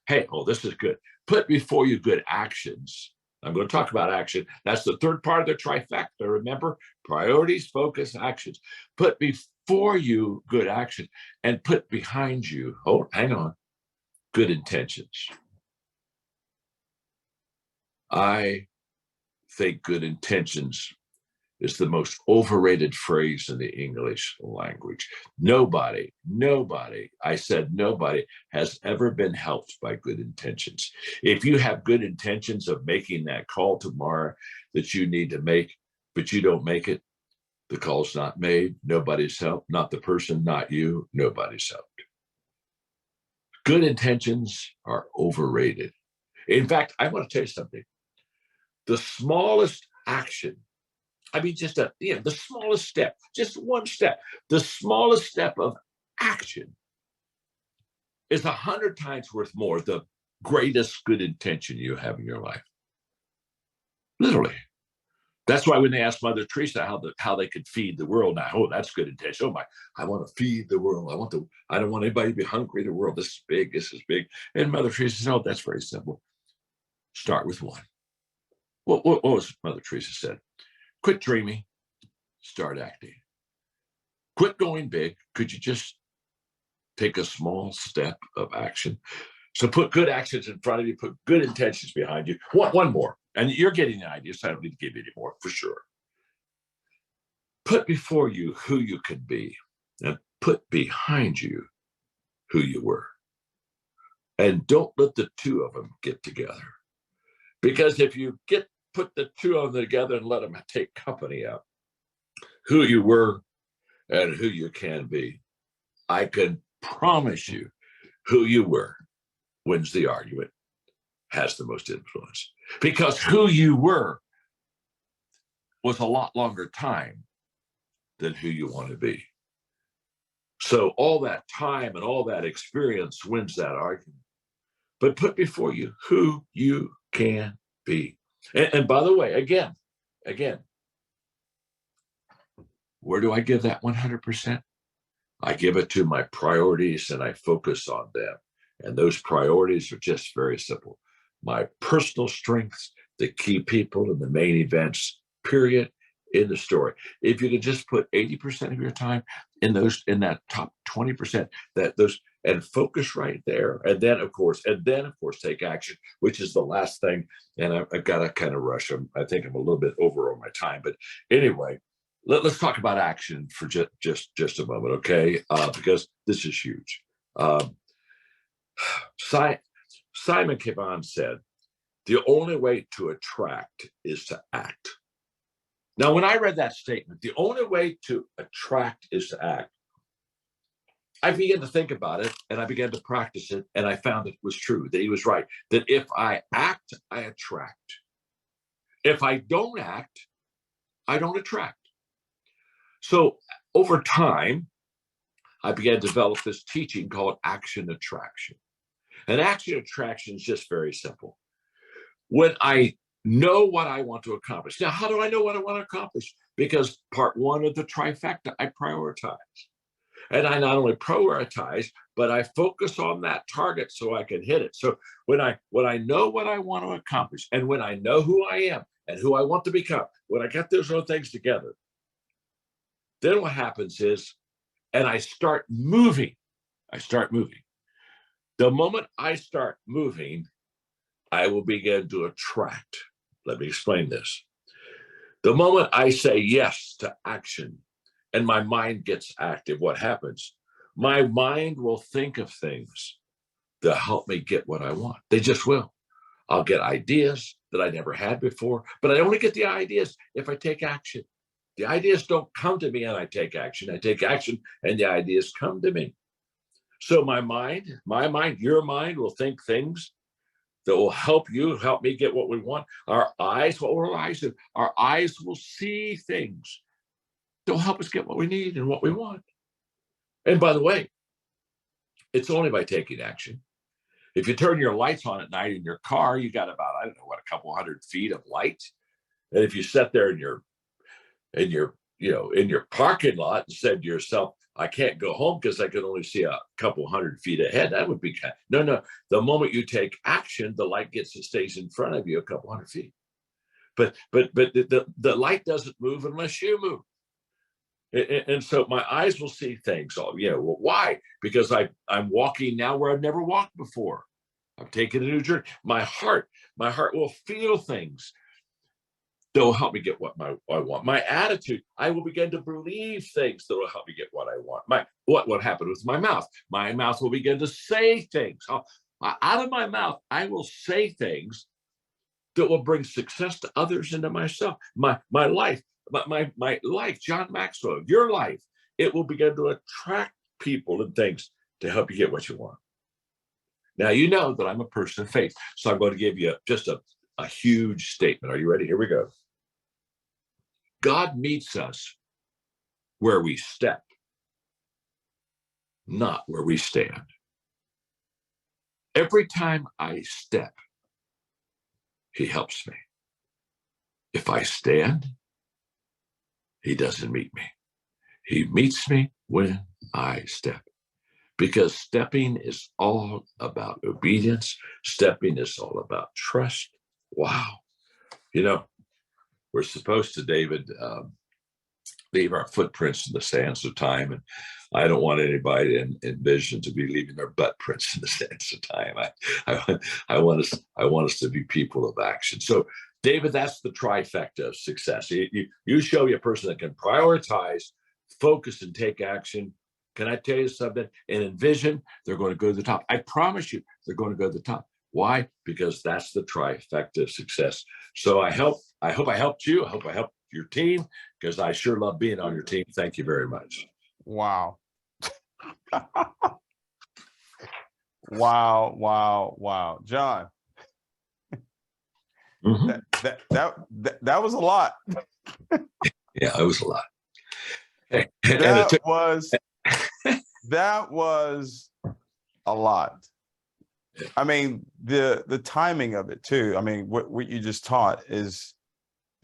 Hey, oh, this is good. Put before you good actions. I'm going to talk about action. That's the third part of the trifecta. Remember, priorities, focus, actions. Put before you good action and put behind you, hang on, good intentions. I think good intentions is the most overrated phrase in the English language. Nobody, I said nobody has ever been helped by good intentions. If you have good intentions of making that call tomorrow that you need to make, but you don't make it, the call's not made, nobody's helped, not the person, not you, nobody's helped. Good intentions are overrated. In fact, I want to tell you something. The smallest action, I mean, just the smallest step, just one step, the smallest step of action is 100 times worth more the greatest good intention you have in your life. Literally. That's why when they asked Mother Teresa how they could feed the world now, oh, that's good intention. Oh my, I want to feed the world. I don't want anybody to be hungry in the world. This is big. This is big. And Mother Teresa said, oh, that's very simple. Start with one. What was Mother Teresa said? Quit dreaming, start acting. Quit going big. Could you just take a small step of action? So put good actions in front of you, put good intentions behind you. One more, and you're getting the idea, so I don't need to give you any more for sure. Put before you who you could be, and put behind you who you were. And don't let the two of them get together. Because if you put the two of them together and let them take company out. Who you were and who you can be. I can promise you who you were wins the argument, has the most influence. Because who you were was a lot longer time than who you want to be. So all that time and all that experience wins that argument. But put before you who you can be. And by the way, again, where do I give that 100%? I give it to my priorities and I focus on them. And those priorities are just very simple. My personal strengths, the key people and the main events, period, in the story. If you could just put 80% of your time in that top 20%, and focus right there. And then of course, take action, which is the last thing. And I've got to kind of rush. I think I'm a little bit over on my time, but anyway, let's talk about action for just a moment, okay? Because this is huge. Simon Caban said, the only way to attract is to act. Now, when I read that statement, the only way to attract is to act, I began to think about it and I began to practice it, and I found it was true, that he was right, that if I act, I attract. If I don't act, I don't attract. So over time, I began to develop this teaching called action attraction. And action attraction is just very simple. When I know what I want to accomplish. Now, how do I know what I want to accomplish? Because part one of the trifecta, I prioritize. And I not only prioritize, but I focus on that target so I can hit it. So when I know what I want to accomplish, and when I know who I am and who I want to become, when I get those things together, then what happens is, and I start moving. The moment I start moving, I will begin to attract. Let me explain this. The moment I say yes to action and my mind gets active, what happens? My mind will think of things that help me get what I want. They just will. I'll get ideas that I never had before, but I only get the ideas if I take action. The ideas don't come to me and I take action. I take action and the ideas come to me. So my mind, your mind will think things that will help me get what we want. Our eyes, what will our eyes do? Our eyes will see things that will help us get what we need and what we want. And by the way, it's only by taking action. If you turn your lights on at night in your car, you got about, a couple 100 feet of light. And if you sat there in your parking lot and said to yourself, I can't go home because I can only see a couple 100 feet ahead, that would be no. The moment you take action, the light stays in front of you a couple 100 feet. But the light doesn't move unless you move. And so my eyes will see things. Why? Because I'm walking now where I've never walked before. I'm taking a new journey. My heart will feel things that will help me get what I want. My attitude, I will begin to believe things that will help me get what I want. What happened with my mouth? My mouth will begin to say things. Out of my mouth, I will say things that will bring success to others and to myself. My life, my life, John Maxwell, your life, it will begin to attract people and things to help you get what you want. Now, you know that I'm a person of faith, so I'm going to give you just a huge statement. Are you ready? Here we go. God meets us where we step, not where we stand. Every time I step, he helps me. If I stand, he doesn't meet me. He meets me when I step. Because stepping is all about obedience. Stepping is all about trust. Wow. We're supposed to, David, leave our footprints in the sands of time. And I don't want anybody in Envision to be leaving their butt prints in the sands of time. I want us to be people of action. So, David, that's the trifecta of success. You show me a person that can prioritize, focus, and take action. Can I tell you something? In Envision, they're going to go to the top. I promise you, they're going to go to the top. Why? Because that's the trifecta of success. So I hope I helped you. I hope I helped your team, because I sure love being on your team. Thank you very much. Wow. Wow, wow, wow. John, Mhm. that was a lot. Yeah, it was a lot. And it That took that was a lot. I mean, the timing of it too. I mean, what you just taught is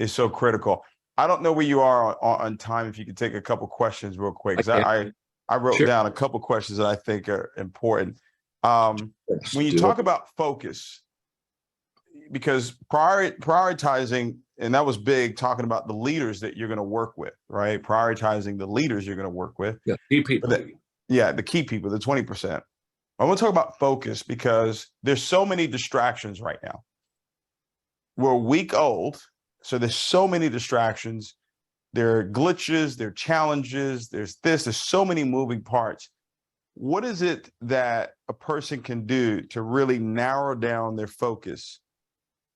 so critical. I don't know where you are on time. If you could take a couple questions real quick, because I wrote Sure. down a couple questions that I think are important. Yes, When you do talk it. about focus, because prioritizing, and that was big, talking about the leaders that you're going to work with, right? Prioritizing the leaders you're going to work with. Yeah, key people. Yeah, the key people, the 20%. I want to talk about focus because there's so many distractions right now. We're a week old, so there's so many distractions. There are glitches, there are challenges, there's so many moving parts. What is it that a person can do to really narrow down their focus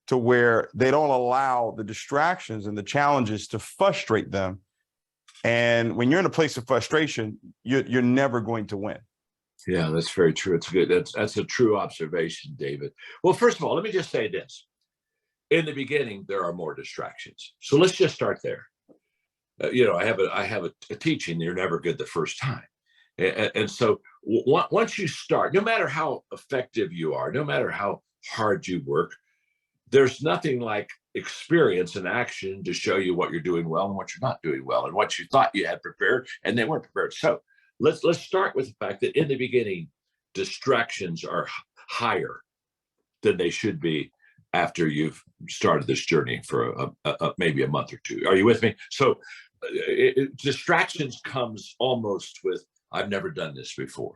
to where they don't allow the distractions and the challenges to frustrate them? And when you're in a place of frustration, you're never going to win. Yeah, that's very true. It's good. That's a true observation, David. Well, first of all, let me just say this. In the beginning, there are more distractions. So let's just start there. I have a teaching. You're never good the first time, and so once you start, no matter how effective you are, no matter how hard you work, there's nothing like experience and action to show you what you're doing well and what you're not doing well, and what you thought you had prepared and they weren't prepared. So let's start with the fact that in the beginning, distractions are higher than they should be after you've started this journey for maybe a month or two. Are you with me? So distractions comes almost with, I've never done this before.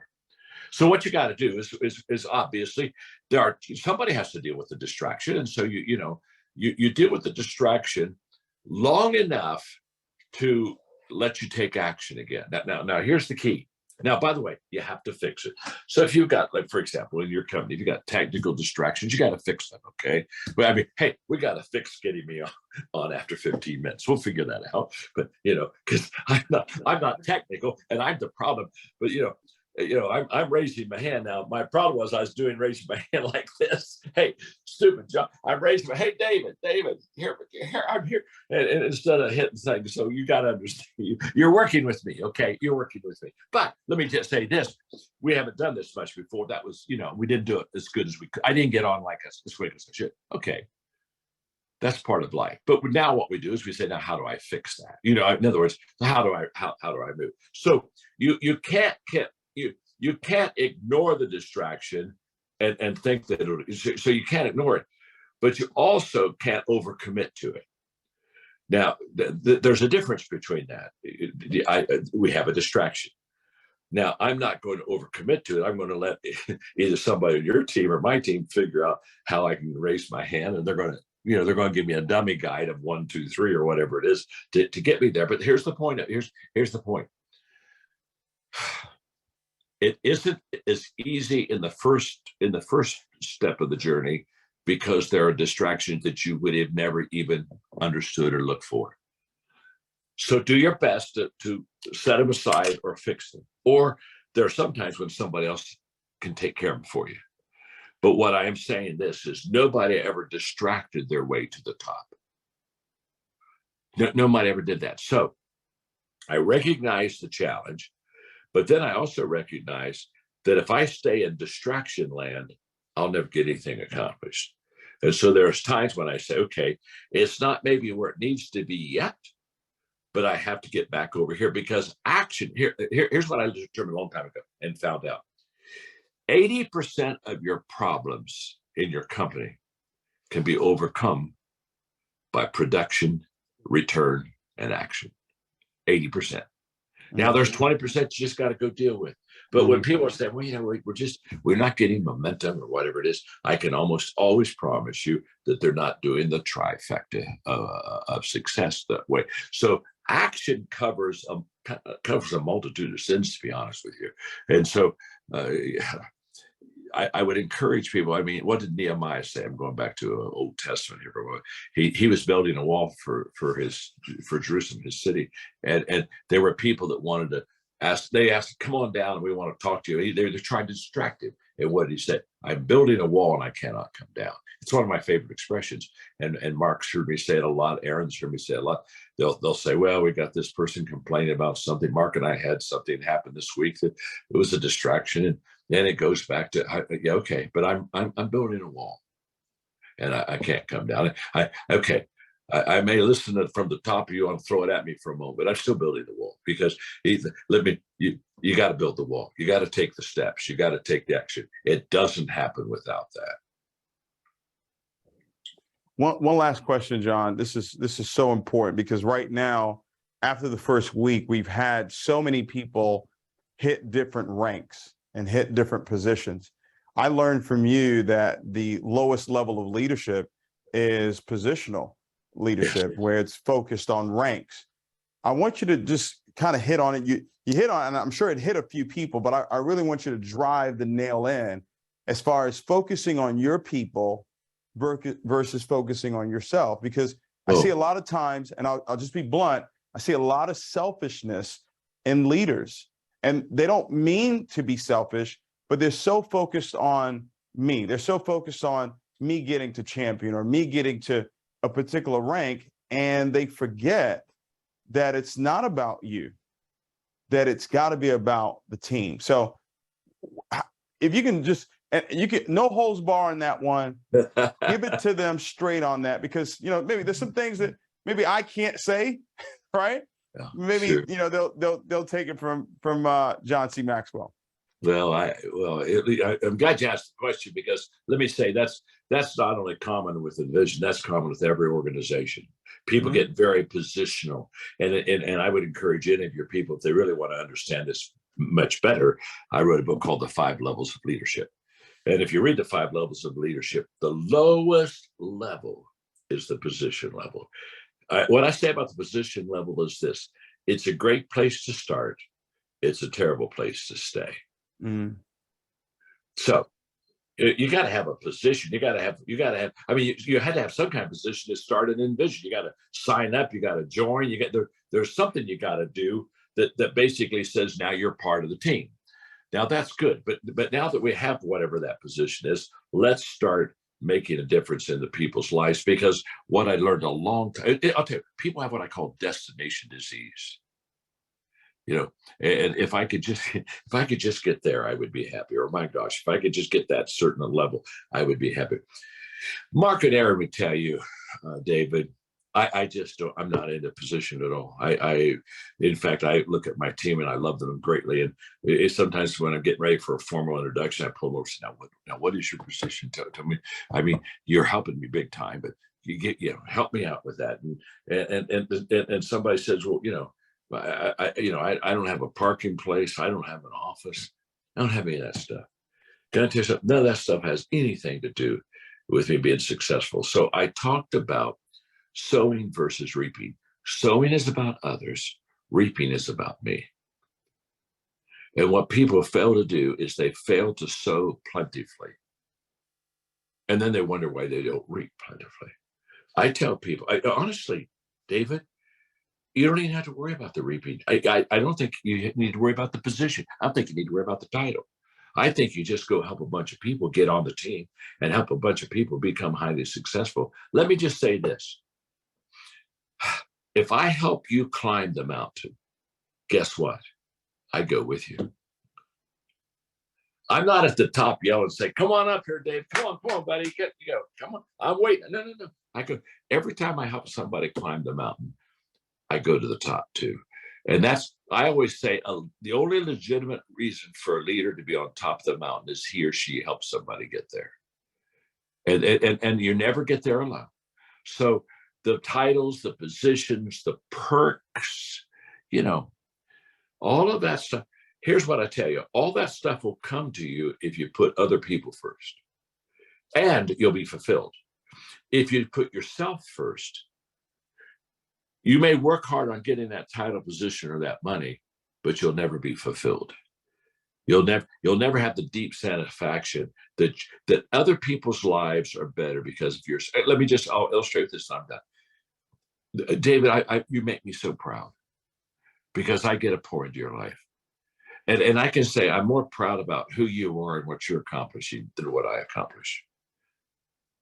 So what you got to do is obviously somebody has to deal with the distraction, and so you deal with the distraction long enough to let you take action again. Now here's the key. Now, by the way, you have to fix it. So if you've got, like, for example, in your company, if you got technical distractions, you got to fix them, okay? But I mean, hey, we got to fix getting me on after 15 minutes. We'll figure that out. But, because I'm not technical and I'm the problem. But, I'm raising my hand now. My problem was I was raising my hand like this. Hey, stupid John, I'm raising my, hey, David, here, I'm here. And instead of hitting things, so you got to understand, you're working with me, okay? You're working with me. But let me just say this. We haven't done this much before. That was, we didn't do it as good as we could. I didn't get on like as quick as I should. Okay. That's part of life. But now what we do is we say, now, how do I fix that? In other words, how do I move? So you can't ignore the distraction and think that so you can't ignore it, but you also can't overcommit to it. Now, there's a difference between that. We have a distraction. Now, I'm not going to overcommit to it. I'm going to let either somebody on your team or my team figure out how I can raise my hand, and they're going to give me a dummy guide of 1, 2, 3, or whatever it is to get me there. But here's the point. Here's the point. It isn't as easy in the first step of the journey, because there are distractions that you would have never even understood or looked for. So do your best to set them aside or fix them. Or there are sometimes when somebody else can take care of them for you. But what I am saying this is, nobody ever distracted their way to the top. Nobody ever did that. So I recognize the challenge, but then I also recognize that if I stay in distraction land, I'll never get anything accomplished. And so there's times when I say, okay, it's not maybe where it needs to be yet, but I have to get back over here, because action, here's what I determined a long time ago and found out. 80% of your problems in your company can be overcome by production, return, and action. 80%. Now there's 20% you just got to go deal with. But when people are saying, well, we're not getting momentum or whatever it is, I can almost always promise you that they're not doing the trifecta of success that way. So action covers a multitude of sins, to be honest with you. And so I would encourage people. I mean, what did Nehemiah say? I'm going back to Old Testament here. He was building a wall for Jerusalem, his city, and there were people that wanted to ask. They asked, "Come on down, we want to talk to you." They're trying to distract him. And what did he say? "I'm building a wall and I cannot come down." It's one of my favorite expressions. And Mark's heard me say it a lot. Aaron's heard me say it a lot. They'll say, "Well, we got this person complaining about something. Mark and I had something happen this week that it was a distraction." And then it goes back to, yeah, okay, but I'm building a wall, and I can't come down. I may listen to it from the top of you and throw it at me for a moment, but I'm still building the wall because you got to build the wall. You got to take the steps. You got to take the action. It doesn't happen without that. One last question, John. This is so important because right now, after the first week, we've had so many people hit different ranks and hit different positions. I learned from you that the lowest level of leadership is positional leadership, where it's focused on ranks. I want you to just kind of hit on it. You hit on it, and I'm sure it hit a few people, but I really want you to drive the nail in as far as focusing on your people versus focusing on yourself. Because I see a lot of times, and I'll just be blunt, I see a lot of selfishness in leaders. And they don't mean to be selfish, but they're so focused on me. They're so focused on me getting to champion or me getting to a particular rank, and they forget that it's not about you, that it's got to be about the team. So if you can just, and you can, no holds bar on that one, give it to them straight on that, because, maybe there's some things that maybe I can't say, right? Yeah, maybe, sure. They'll take it from John C. Maxwell. Well, I'm glad you asked the question, because let me say that's not only common with NnvisioU, that's common with every organization. People get very positional, and I would encourage any of your people, if they really want to understand this much better, I wrote a book called The 5 Levels of Leadership. And if you read The 5 Levels of Leadership, the lowest level is the position level. What I say about the position level is this: it's a great place to start. It's a terrible place to stay. Mm. So you got to have a position. You got to have, I mean, you had to have some kind of position to start an NnvisioU. You got to sign up, you got to join, there's something you got to do that basically says now you're part of the team. Now that's good. But now that we have whatever that position is, let's start making a difference in the people's lives. Because what I learned a long time, I'll tell you, people have what I call destination disease. And if I could just get there, I would be happy. Or my gosh, if I could just get that certain level, I would be happy. Mark and Aaron would tell you, David, I just don't, I'm not in a position at all. In fact, I look at my team and I love them greatly. And sometimes when I'm getting ready for a formal introduction, I pull them over and say, now what is your position? Tell me. I mean, you're helping me big time, but help me out with that. And somebody says, well, I don't have a parking place. I don't have an office. I don't have any of that stuff. Can I tell you something? None of that stuff has anything to do with me being successful. So I talked about sowing versus reaping. Sowing is about others. Reaping is about me. And what people fail to do is they fail to sow plentifully. And then they wonder why they don't reap plentifully. I tell people, honestly, David, you don't even have to worry about the reaping. I don't think you need to worry about the position. I don't think you need to worry about the title. I think you just go help a bunch of people get on the team and help a bunch of people become highly successful. Let me just say this. If I help you climb the mountain, guess what? I go with you. I'm not at the top yelling and say, come on up here, Dave. Come on, buddy. Come on. I'm waiting. No. I go, every time I help somebody climb the mountain, I go to the top too. And I always say, the only legitimate reason for a leader to be on top of the mountain is he or she helps somebody get there. And you never get there alone. So the titles, the positions, the perks, all of that stuff. Here's what I tell you, all that stuff will come to you if you put other people first, and you'll be fulfilled. If you put yourself first, you may work hard on getting that title, position, or that money, but you'll never be fulfilled. You'll never have the deep satisfaction that other people's lives are better because of yours. I'll illustrate this and I'm done. David, you make me so proud because I get to pour into your life. And I can say I'm more proud about who you are and what you're accomplishing than what I accomplish.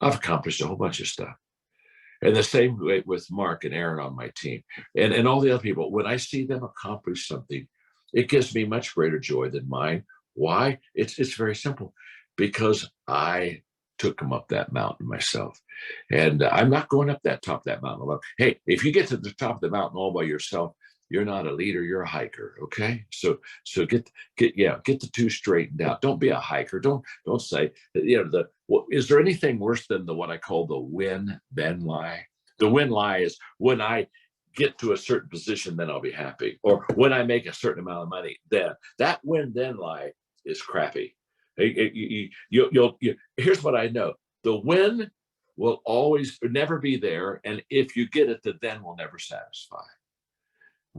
I've accomplished a whole bunch of stuff. And the same way with Mark and Aaron on my team and all the other people. When I see them accomplish something, it gives me much greater joy than mine. Why? It's very simple. Because I took them up that mountain myself. And I'm not going up that top of that mountain alone. Hey, if you get to the top of the mountain all by yourself, you're not a leader, you're a hiker. Okay. So get the two straightened out. Don't be a hiker. Don't say, is there anything worse than what I call the win then lie? The win lie is when I get to a certain position, then I'll be happy. Or when I make a certain amount of money, then that win then lie is crappy. Here's what I know. The win will never be there. And if you get it, the then will never satisfy.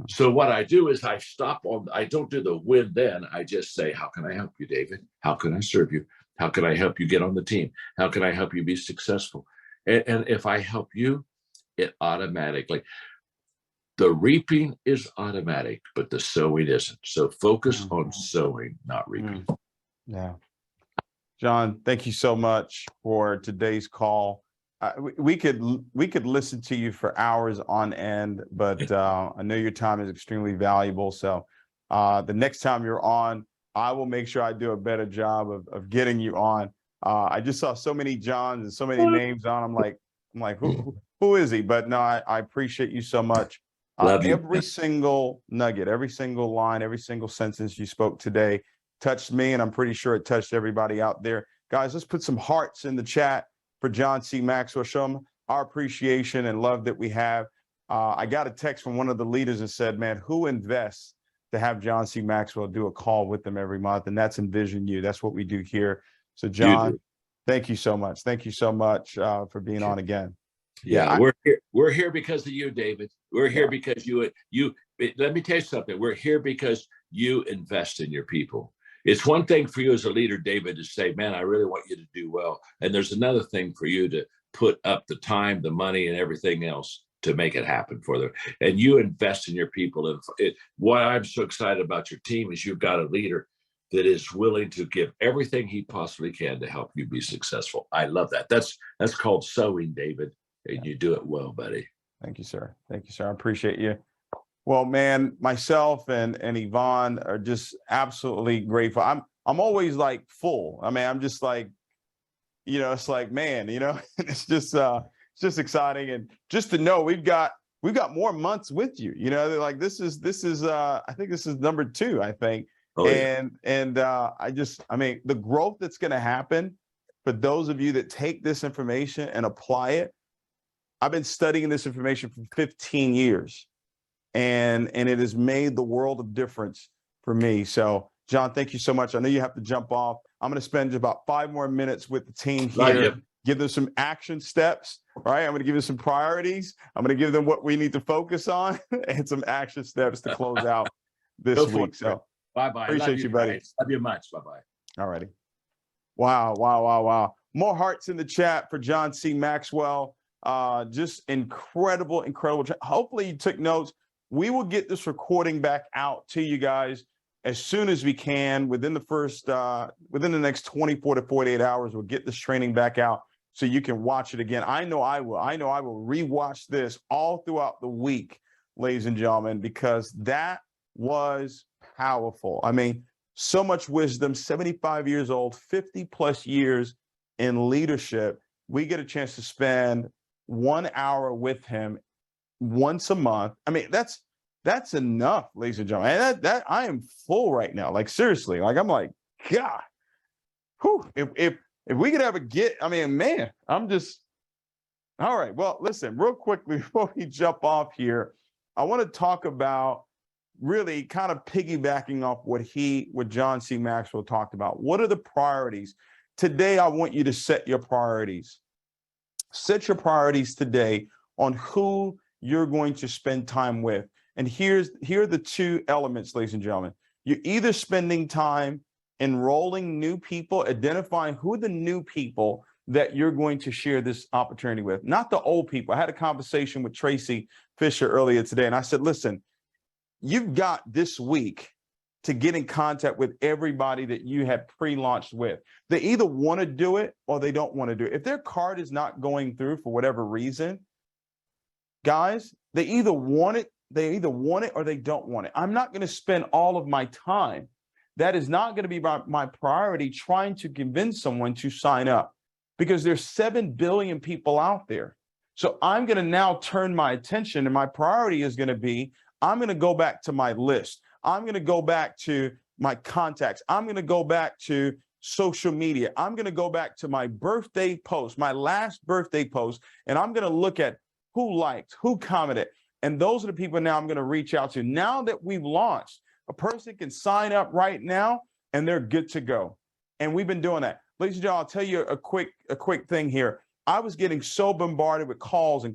So what I do is I don't do the win then. I just say, how can I help you, David? How can I serve you? How can I help you get on the team? How can I help you be successful? And if I help you, it automatically, the reaping is automatic, but the sowing isn't. So focus on sowing, not reaping. Yeah. John, thank you so much for today's call. We could listen to you for hours on end, but I know your time is extremely valuable. So the next time you're on, I will make sure I do a better job of getting you on. I just saw so many Johns and so many names on. I'm like, who is he? But no, I appreciate you so much. Love you. Every single nugget, every single line, every single sentence you spoke today touched me, and I'm pretty sure it touched everybody out there. Guys, let's put some hearts in the chat for John C. Maxwell. Show him our appreciation and love that we have. I got a text from one of the leaders and said, man, who invests to have John C. Maxwell do a call with them every month? And that's NnvisioU. That's what we do here. So John, thank you so much. Thank you so much for being on again. Yeah, we're here because of you, David. We're here because you, let me tell you something. We're here because you invest in your people. It's one thing for you as a leader, David, to say, man, I really want you to do well. And there's another thing for you to put up the time, the money, and everything else to make it happen for them. And you invest in your people. And why I'm so excited about your team is you've got a leader that is willing to give everything he possibly can to help you be successful. I love that. That's called sowing, David. And you do it well, buddy. Thank you, sir. Thank you, sir. I appreciate you. Well, man, myself and Yvonne are just absolutely grateful. I'm always like full. I mean, I'm just like, it's like, man, it's just exciting. And just to know we've got more months with you, like this is I think this is number 2, I think. Oh, yeah. And I mean, the growth that's going to happen for those of you that take this information and apply it. I've been studying this information for 15 years. And it has made the world of difference for me. So, John, thank you so much. I know you have to jump off. I'm going to spend about 5 more minutes with the team here. Give them some action steps, right? I'm going to give you some priorities. I'm going to give them what we need to focus on and some action steps to close out this week. So, bye-bye. Appreciate you, buddy. Guys. Love you much. Bye-bye. All righty. Wow. More hearts in the chat for John C. Maxwell. Just incredible. Hopefully you took notes. We will get this recording back out to you guys as soon as we can. Within the next 24 to 48 hours, we'll get this training back out so you can watch it again. I know I will rewatch this all throughout the week, ladies and gentlemen, because that was powerful. I mean, so much wisdom, 75 years old, 50 plus years in leadership. We get a chance to spend 1 hour with him once a month. I mean, that's enough, ladies and gentlemen. And that I am full right now. Like, seriously, like I'm like, God, whew, if we could ever get, I mean, man, I'm just, all right. Well, listen, real quickly before we jump off here, I want to talk about really kind of piggybacking off what John C. Maxwell talked about. What are the priorities? Today, I want you to set your priorities. Set your priorities today on who you're going to spend time with. And here are the 2 elements, ladies and gentlemen. You're either spending time enrolling new people, identifying who are the new people that you're going to share this opportunity with, not the old people. I had a conversation with Tracy Fisher earlier today, and I said, listen, you've got this week to get in contact with everybody that you had pre-launched with. They either want to do it or they don't want to do it. If their card is not going through for whatever reason, guys, they either want it or they don't want it. I'm not going to spend all of my time. That is not going to be my priority, trying to convince someone to sign up, because there's 7 billion people out there. So I'm going to now turn my attention, and my priority is going to be, I'm going to go back to my list. I'm going to go back to my contacts. I'm going to go back to social media. I'm going to go back to my birthday post, my last birthday post, and I'm going to look at who liked, who commented. And those are the people now I'm going to reach out to. Now that we've launched, a person can sign up right now and they're good to go. And we've been doing that. Ladies and gentlemen, I'll tell you a quick thing here. I was getting so bombarded with calls and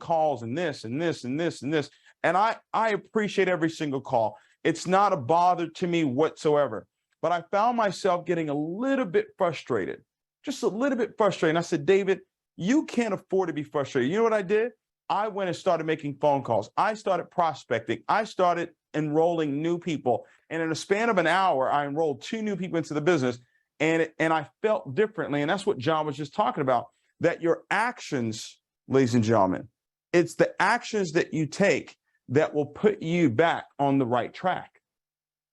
this and this and this and this. And I appreciate every single call. It's not a bother to me whatsoever. But I found myself getting a little bit frustrated, just a little bit frustrated. And I said, David, you can't afford to be frustrated. You know what I did? I went and started making phone calls. I started prospecting. I started enrolling new people. And in a span of an hour, I enrolled 2 new people into the business. And I felt differently. And that's what John was just talking about, that your actions, ladies and gentlemen, it's the actions that you take that will put you back on the right track.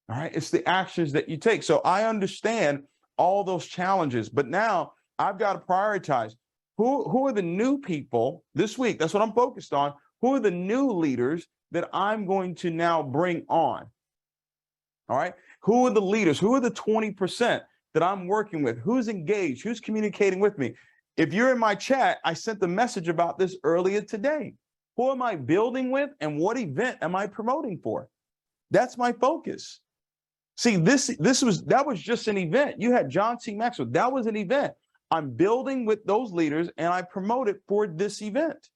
All right. It's the actions that you take. So I understand all those challenges, but now I've got to prioritize who are the new people this week. That's what I'm focused on. Who are the new leaders that I'm going to now bring on? All right. Who are the leaders? Who are the 20% that I'm working with? Who's engaged? Who's communicating with me? If you're in my chat, I sent the message about this earlier today. Who am I building with, and what event am I promoting for? That's my focus. See, that was just an event. You had John Maxwell. That was an event. I'm building with those leaders, and I promote it for this event.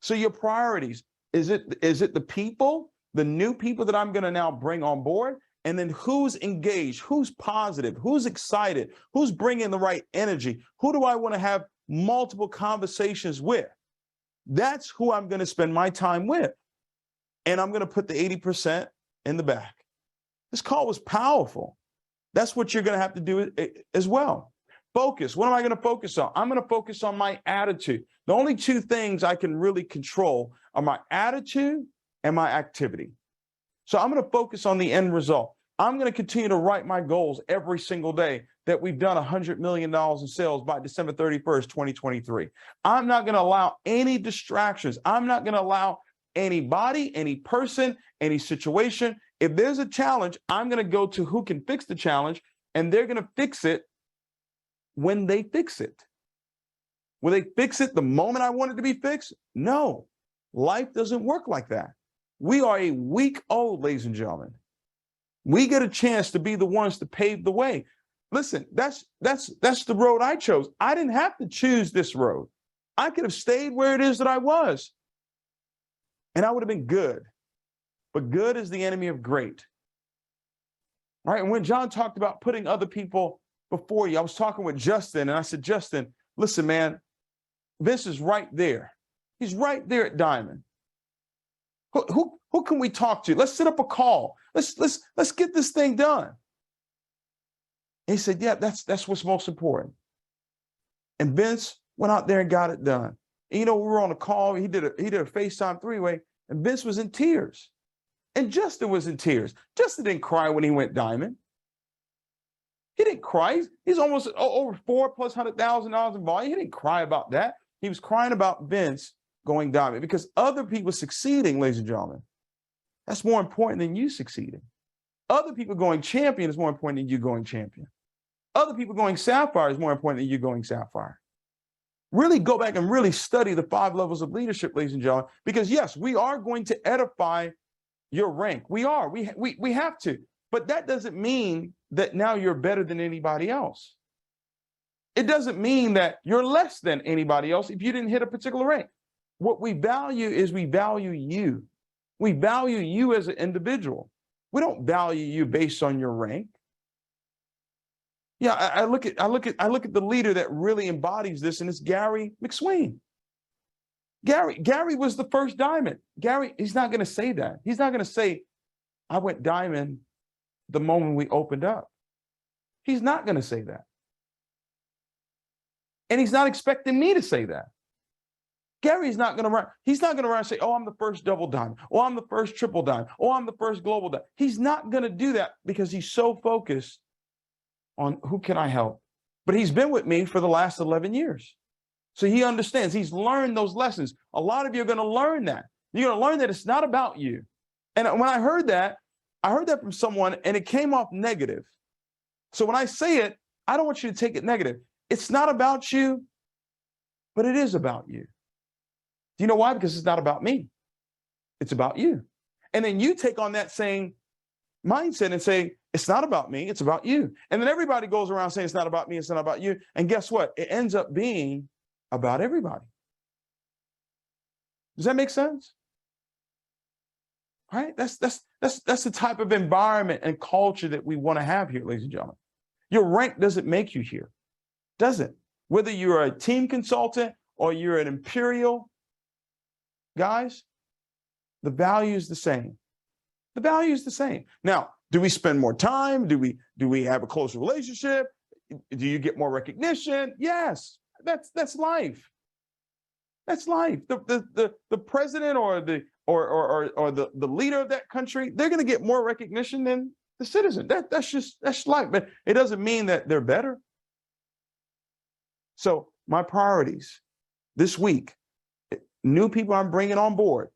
So your priorities, is it the people, the new people that I'm going to now bring on board? And then who's engaged, who's positive, who's excited, who's bringing the right energy? Who do I want to have multiple conversations with? That's who I'm going to spend my time with. And I'm going to put the 80% in the back. This call was powerful. That's what you're going to have to do as well. Focus. What am I going to focus on? I'm going to focus on my attitude. The only 2 things I can really control are my attitude and my activity. So I'm going to focus on the end result. I'm going to continue to write my goals every single day that we've done $100 million in sales by December 31st, 2023. I'm not going to allow any distractions. I'm not going to allow anybody, any person, any situation. If there's a challenge, I'm going to go to who can fix the challenge, and they're going to fix it when they fix it. Will they fix it the moment I want it to be fixed? No, life doesn't work like that. We are a week old, ladies and gentlemen. We get a chance to be the ones to pave the way. Listen, that's the road I chose. I didn't have to choose this road. I could have stayed where it is that I was, and I would have been good. But good is the enemy of great. All right. And when John talked about putting other people before you, I was talking with Justin, and I said, Justin, listen, man, Vince is right there. He's right there at Diamond. Who can we talk to? Let's set up a call. Let's get this thing done. And he said, yeah, that's what's most important. And Vince went out there and got it done. And, we were on a call. He did a FaceTime 3-way, and Vince was in tears. And Justin was in tears. Justin didn't cry when he went Diamond. He didn't cry. He's almost over $400,000+ in volume. He didn't cry about that. He was crying about Vince going Diamond, because other people succeeding, ladies and gentlemen, that's more important than you succeeding. Other people going champion is more important than you going champion. Other people going sapphire is more important than you going sapphire. Really go back and really study the 5 levels of leadership, ladies and gentlemen, because yes, we are going to edify your rank. We are. We have to. But that doesn't mean that now you're better than anybody else. It doesn't mean that you're less than anybody else if you didn't hit a particular rank. What we value is we value you. We value you as an individual. We don't value you based on your rank. Yeah, I look at the leader that really embodies this, and it's Gary McSween. Gary was the first diamond. Gary, he's not going to say that. He's not going to say, I went diamond the moment we opened up. He's not going to say that. And he's not expecting me to say that. Gary's not going to run. He's not going to run and say, oh, I'm the first double diamond. Oh, I'm the first triple diamond. Oh, I'm the first global diamond. He's not going to do that because he's so focused on who can I help. But he's been with me for the last 11 years. So he understands. He's learned those lessons. A lot of you are going to learn that. You're going to learn that it's not about you. And when I heard that from someone, and it came off negative. So when I say it, I don't want you to take it negative. It's not about you, but it is about you. Do you know why? Because it's not about me. It's about you. And then you take on that same mindset and say, it's not about me, it's about you. And then everybody goes around saying it's not about me, it's not about you. And guess what? It ends up being about everybody. Does that make sense? All right? That's the type of environment and culture that we want to have here, ladies and gentlemen. Your rank doesn't make you here. Doesn't. Whether you're a team consultant or you're an imperial, guys, the value is the same. The value is the same. Now, do we spend more time? Do we have a closer relationship? Do you get more recognition? Yes, that's life. That's life. The president or the leader of that country, they're going to get more recognition than the citizen. That's life. But it doesn't mean that they're better. So my priorities this week, new people I'm bringing on board,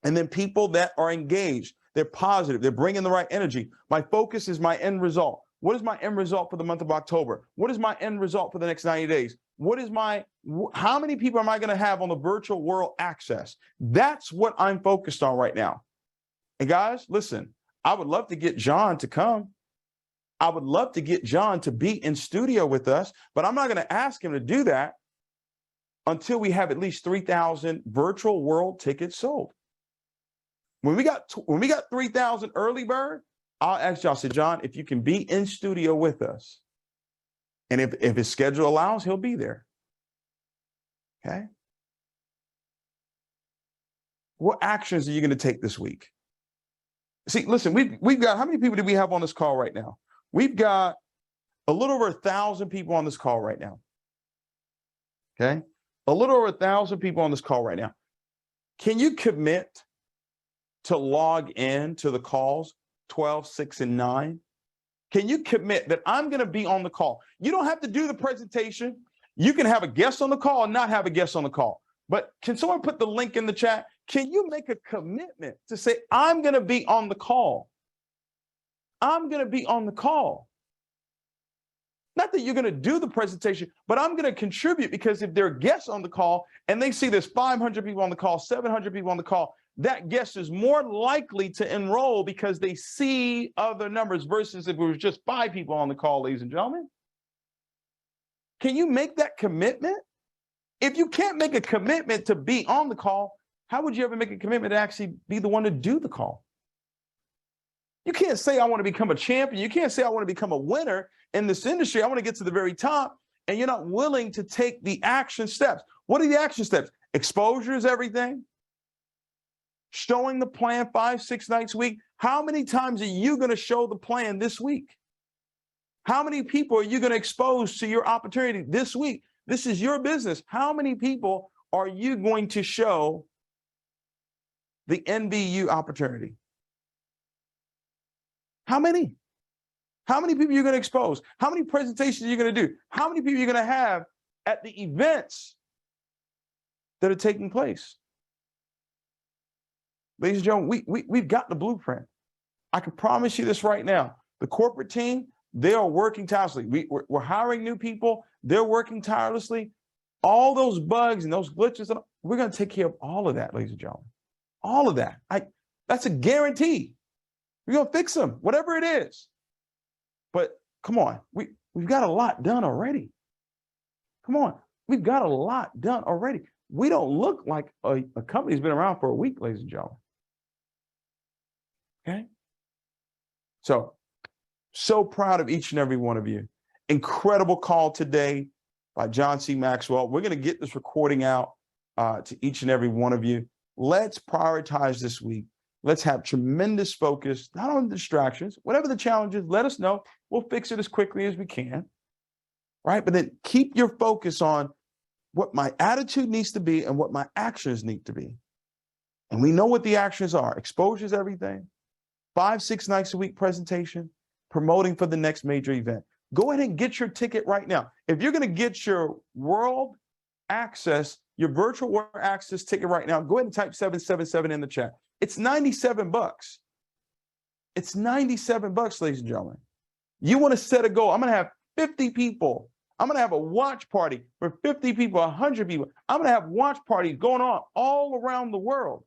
and then people that are engaged, they're positive, they're bringing the right energy. My focus is my end result. What is my end result for the month of October? What is my end result for the next 90 days? How many people am I going to have on the virtual world access? That's what I'm focused on right now. And guys, listen, I would love to get John to come. I would love to get John to be in studio with us, but I'm not going to ask him to do that until we have at least 3,000 virtual world tickets sold. When we got 3,000 early bird, I'll ask y'all, say, John, if you can be in studio with us, and if his schedule allows, he'll be there. Okay. What actions are you going to take this week? See, listen, we've got, how many people do we have on this call right now? We've got a little over 1,000 people on this call right now. Okay. A little over 1,000 people on this call right now. Can you commit to log in to the calls 12, 6, and 9? Can you commit that I'm going to be on the call? You don't have to do the presentation. You can have a guest on the call and not have a guest on the call. But can someone put the link in the chat? Can you make a commitment to say, I'm going to be on the call? I'm going to be on the call. Not that you're going to do the presentation, but I'm going to contribute, because if there are guests on the call and they see there's 500 people on the call, 700 people on the call, that guest is more likely to enroll because they see other numbers versus if it was just 5 people on the call, ladies and gentlemen. Can you make that commitment? If you can't make a commitment to be on the call, how would you ever make a commitment to actually be the one to do the call? You can't say, I want to become a champion. You can't say, I want to become a winner in this industry. I want to get to the very top. And you're not willing to take the action steps. What are the action steps? Exposure is everything. Showing the plan 5, 6 nights a week. How many times are you going to show the plan this week? How many people are you going to expose to your opportunity this week? This is your business. How many people are you going to show the NVU opportunity? How many? How many people are you going to expose? How many presentations are you going to do? How many people are you going to have at the events that are taking place? Ladies and gentlemen, we've got the blueprint. I can promise you this right now. The corporate team, they are working tirelessly. We're hiring new people. They're working tirelessly. All those bugs and those glitches, we're going to take care of all of that, ladies and gentlemen. All of that. That's a guarantee. We're going to fix them, whatever it is. But come on, we've got a lot done already. Come on, we've got a lot done already. We don't look like a company's been around for a week, ladies and gentlemen. Okay? So proud of each and every one of you. incredible call today by John C. Maxwell. We're going to get this recording out to each and every one of you. Let's prioritize this week. Let's have tremendous focus, not on distractions. Whatever the challenge is, let us know. We'll fix it as quickly as we can, right? But then keep your focus on what my attitude needs to be and what my actions need to be. And we know what the actions are. Exposure is everything. 5-6 nights a week presentation, promoting for the next major event. Go ahead and get your ticket right now. If you're going to get your world access, your virtual world access ticket right now, go ahead and type 777 in the chat. It's $97. It's $97, ladies and gentlemen. You want to set a goal. I'm going to have 50 people. I'm going to have a watch party for 50 people, 100 people. I'm going to have watch parties going on all around the world.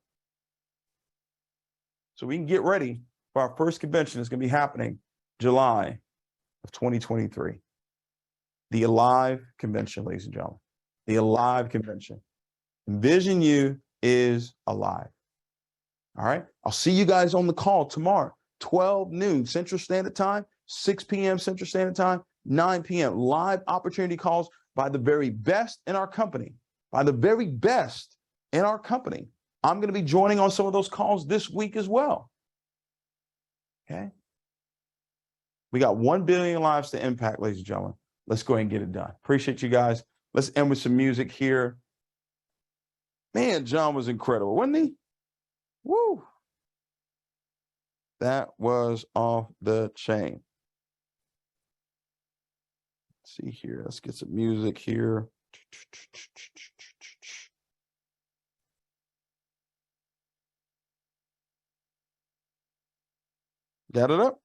So we can get ready for our first convention. It's going to be happening July of 2023. The Alive Convention, ladies and gentlemen. The Alive Convention. NnvisioU is alive. All right. I'll see you guys on the call tomorrow, 12 noon Central Standard Time, 6 p.m. Central Standard Time, 9 p.m. Live opportunity calls by the very best in our company. By the very best in our company. I'm going to be joining on some of those calls this week as well. Okay. We got 1 billion lives to impact, ladies and gentlemen. Let's go ahead and get it done. Appreciate you guys. Let's end with some music here. Man, John was incredible, wasn't he? Woo. That was off the chain. Let's see here. Let's get some music here. Got it up?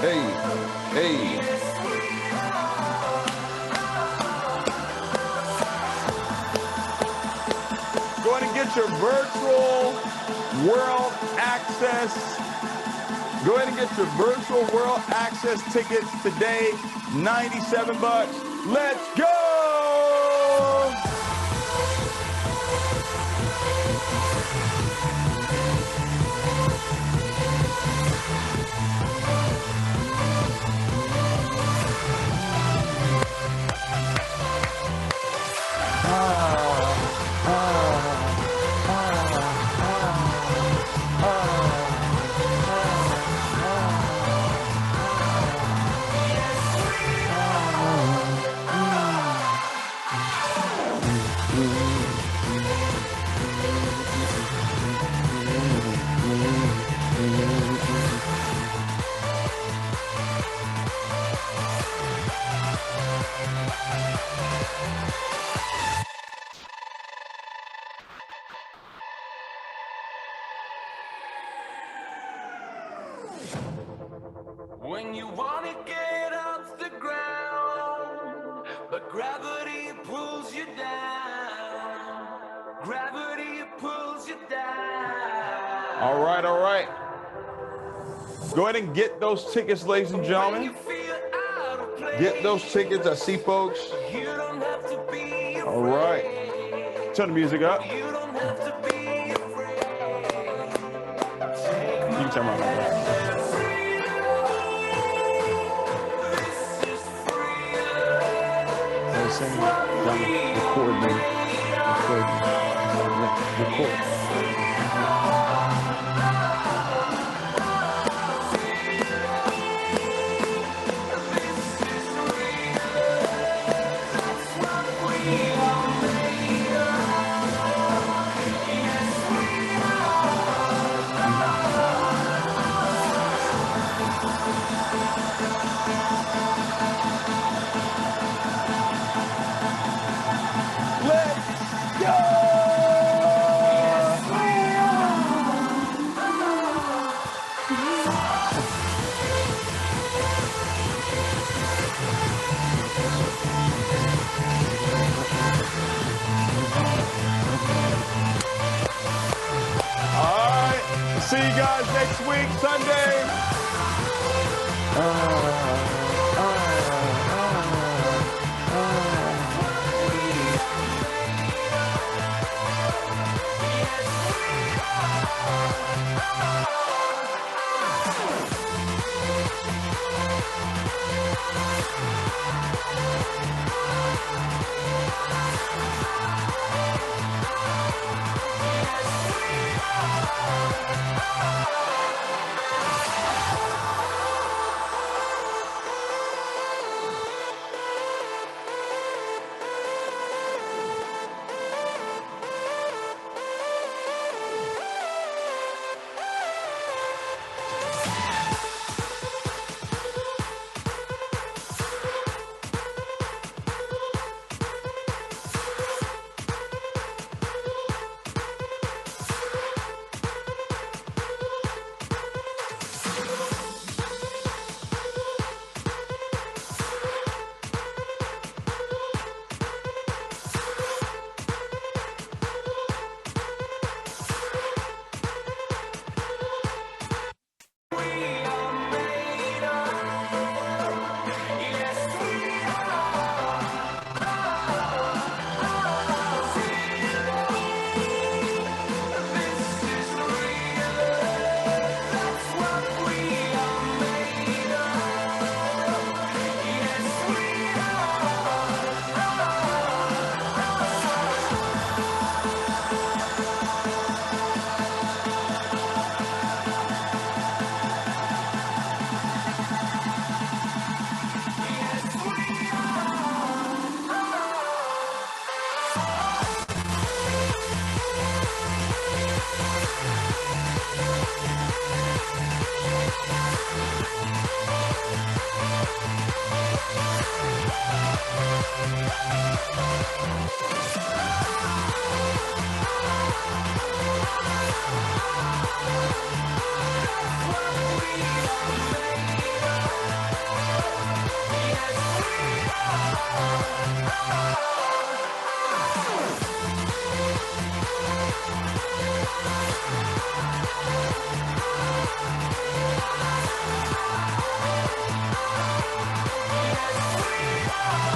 Hey, hey. Go ahead and get your virtual world access. Go ahead and get your virtual world access tickets today. $97. Let's go! When you want to get off the ground, but gravity pulls you down. Gravity pulls you down. All right, all right. Go ahead and get those tickets, ladies and gentlemen. Get those tickets. I see folks. You don't have to be All right. Turn the music up. You don't have to be afraid. You can turn my mic up. Record me. Record me. Record. See you guys next week, Sunday. Yes, we are.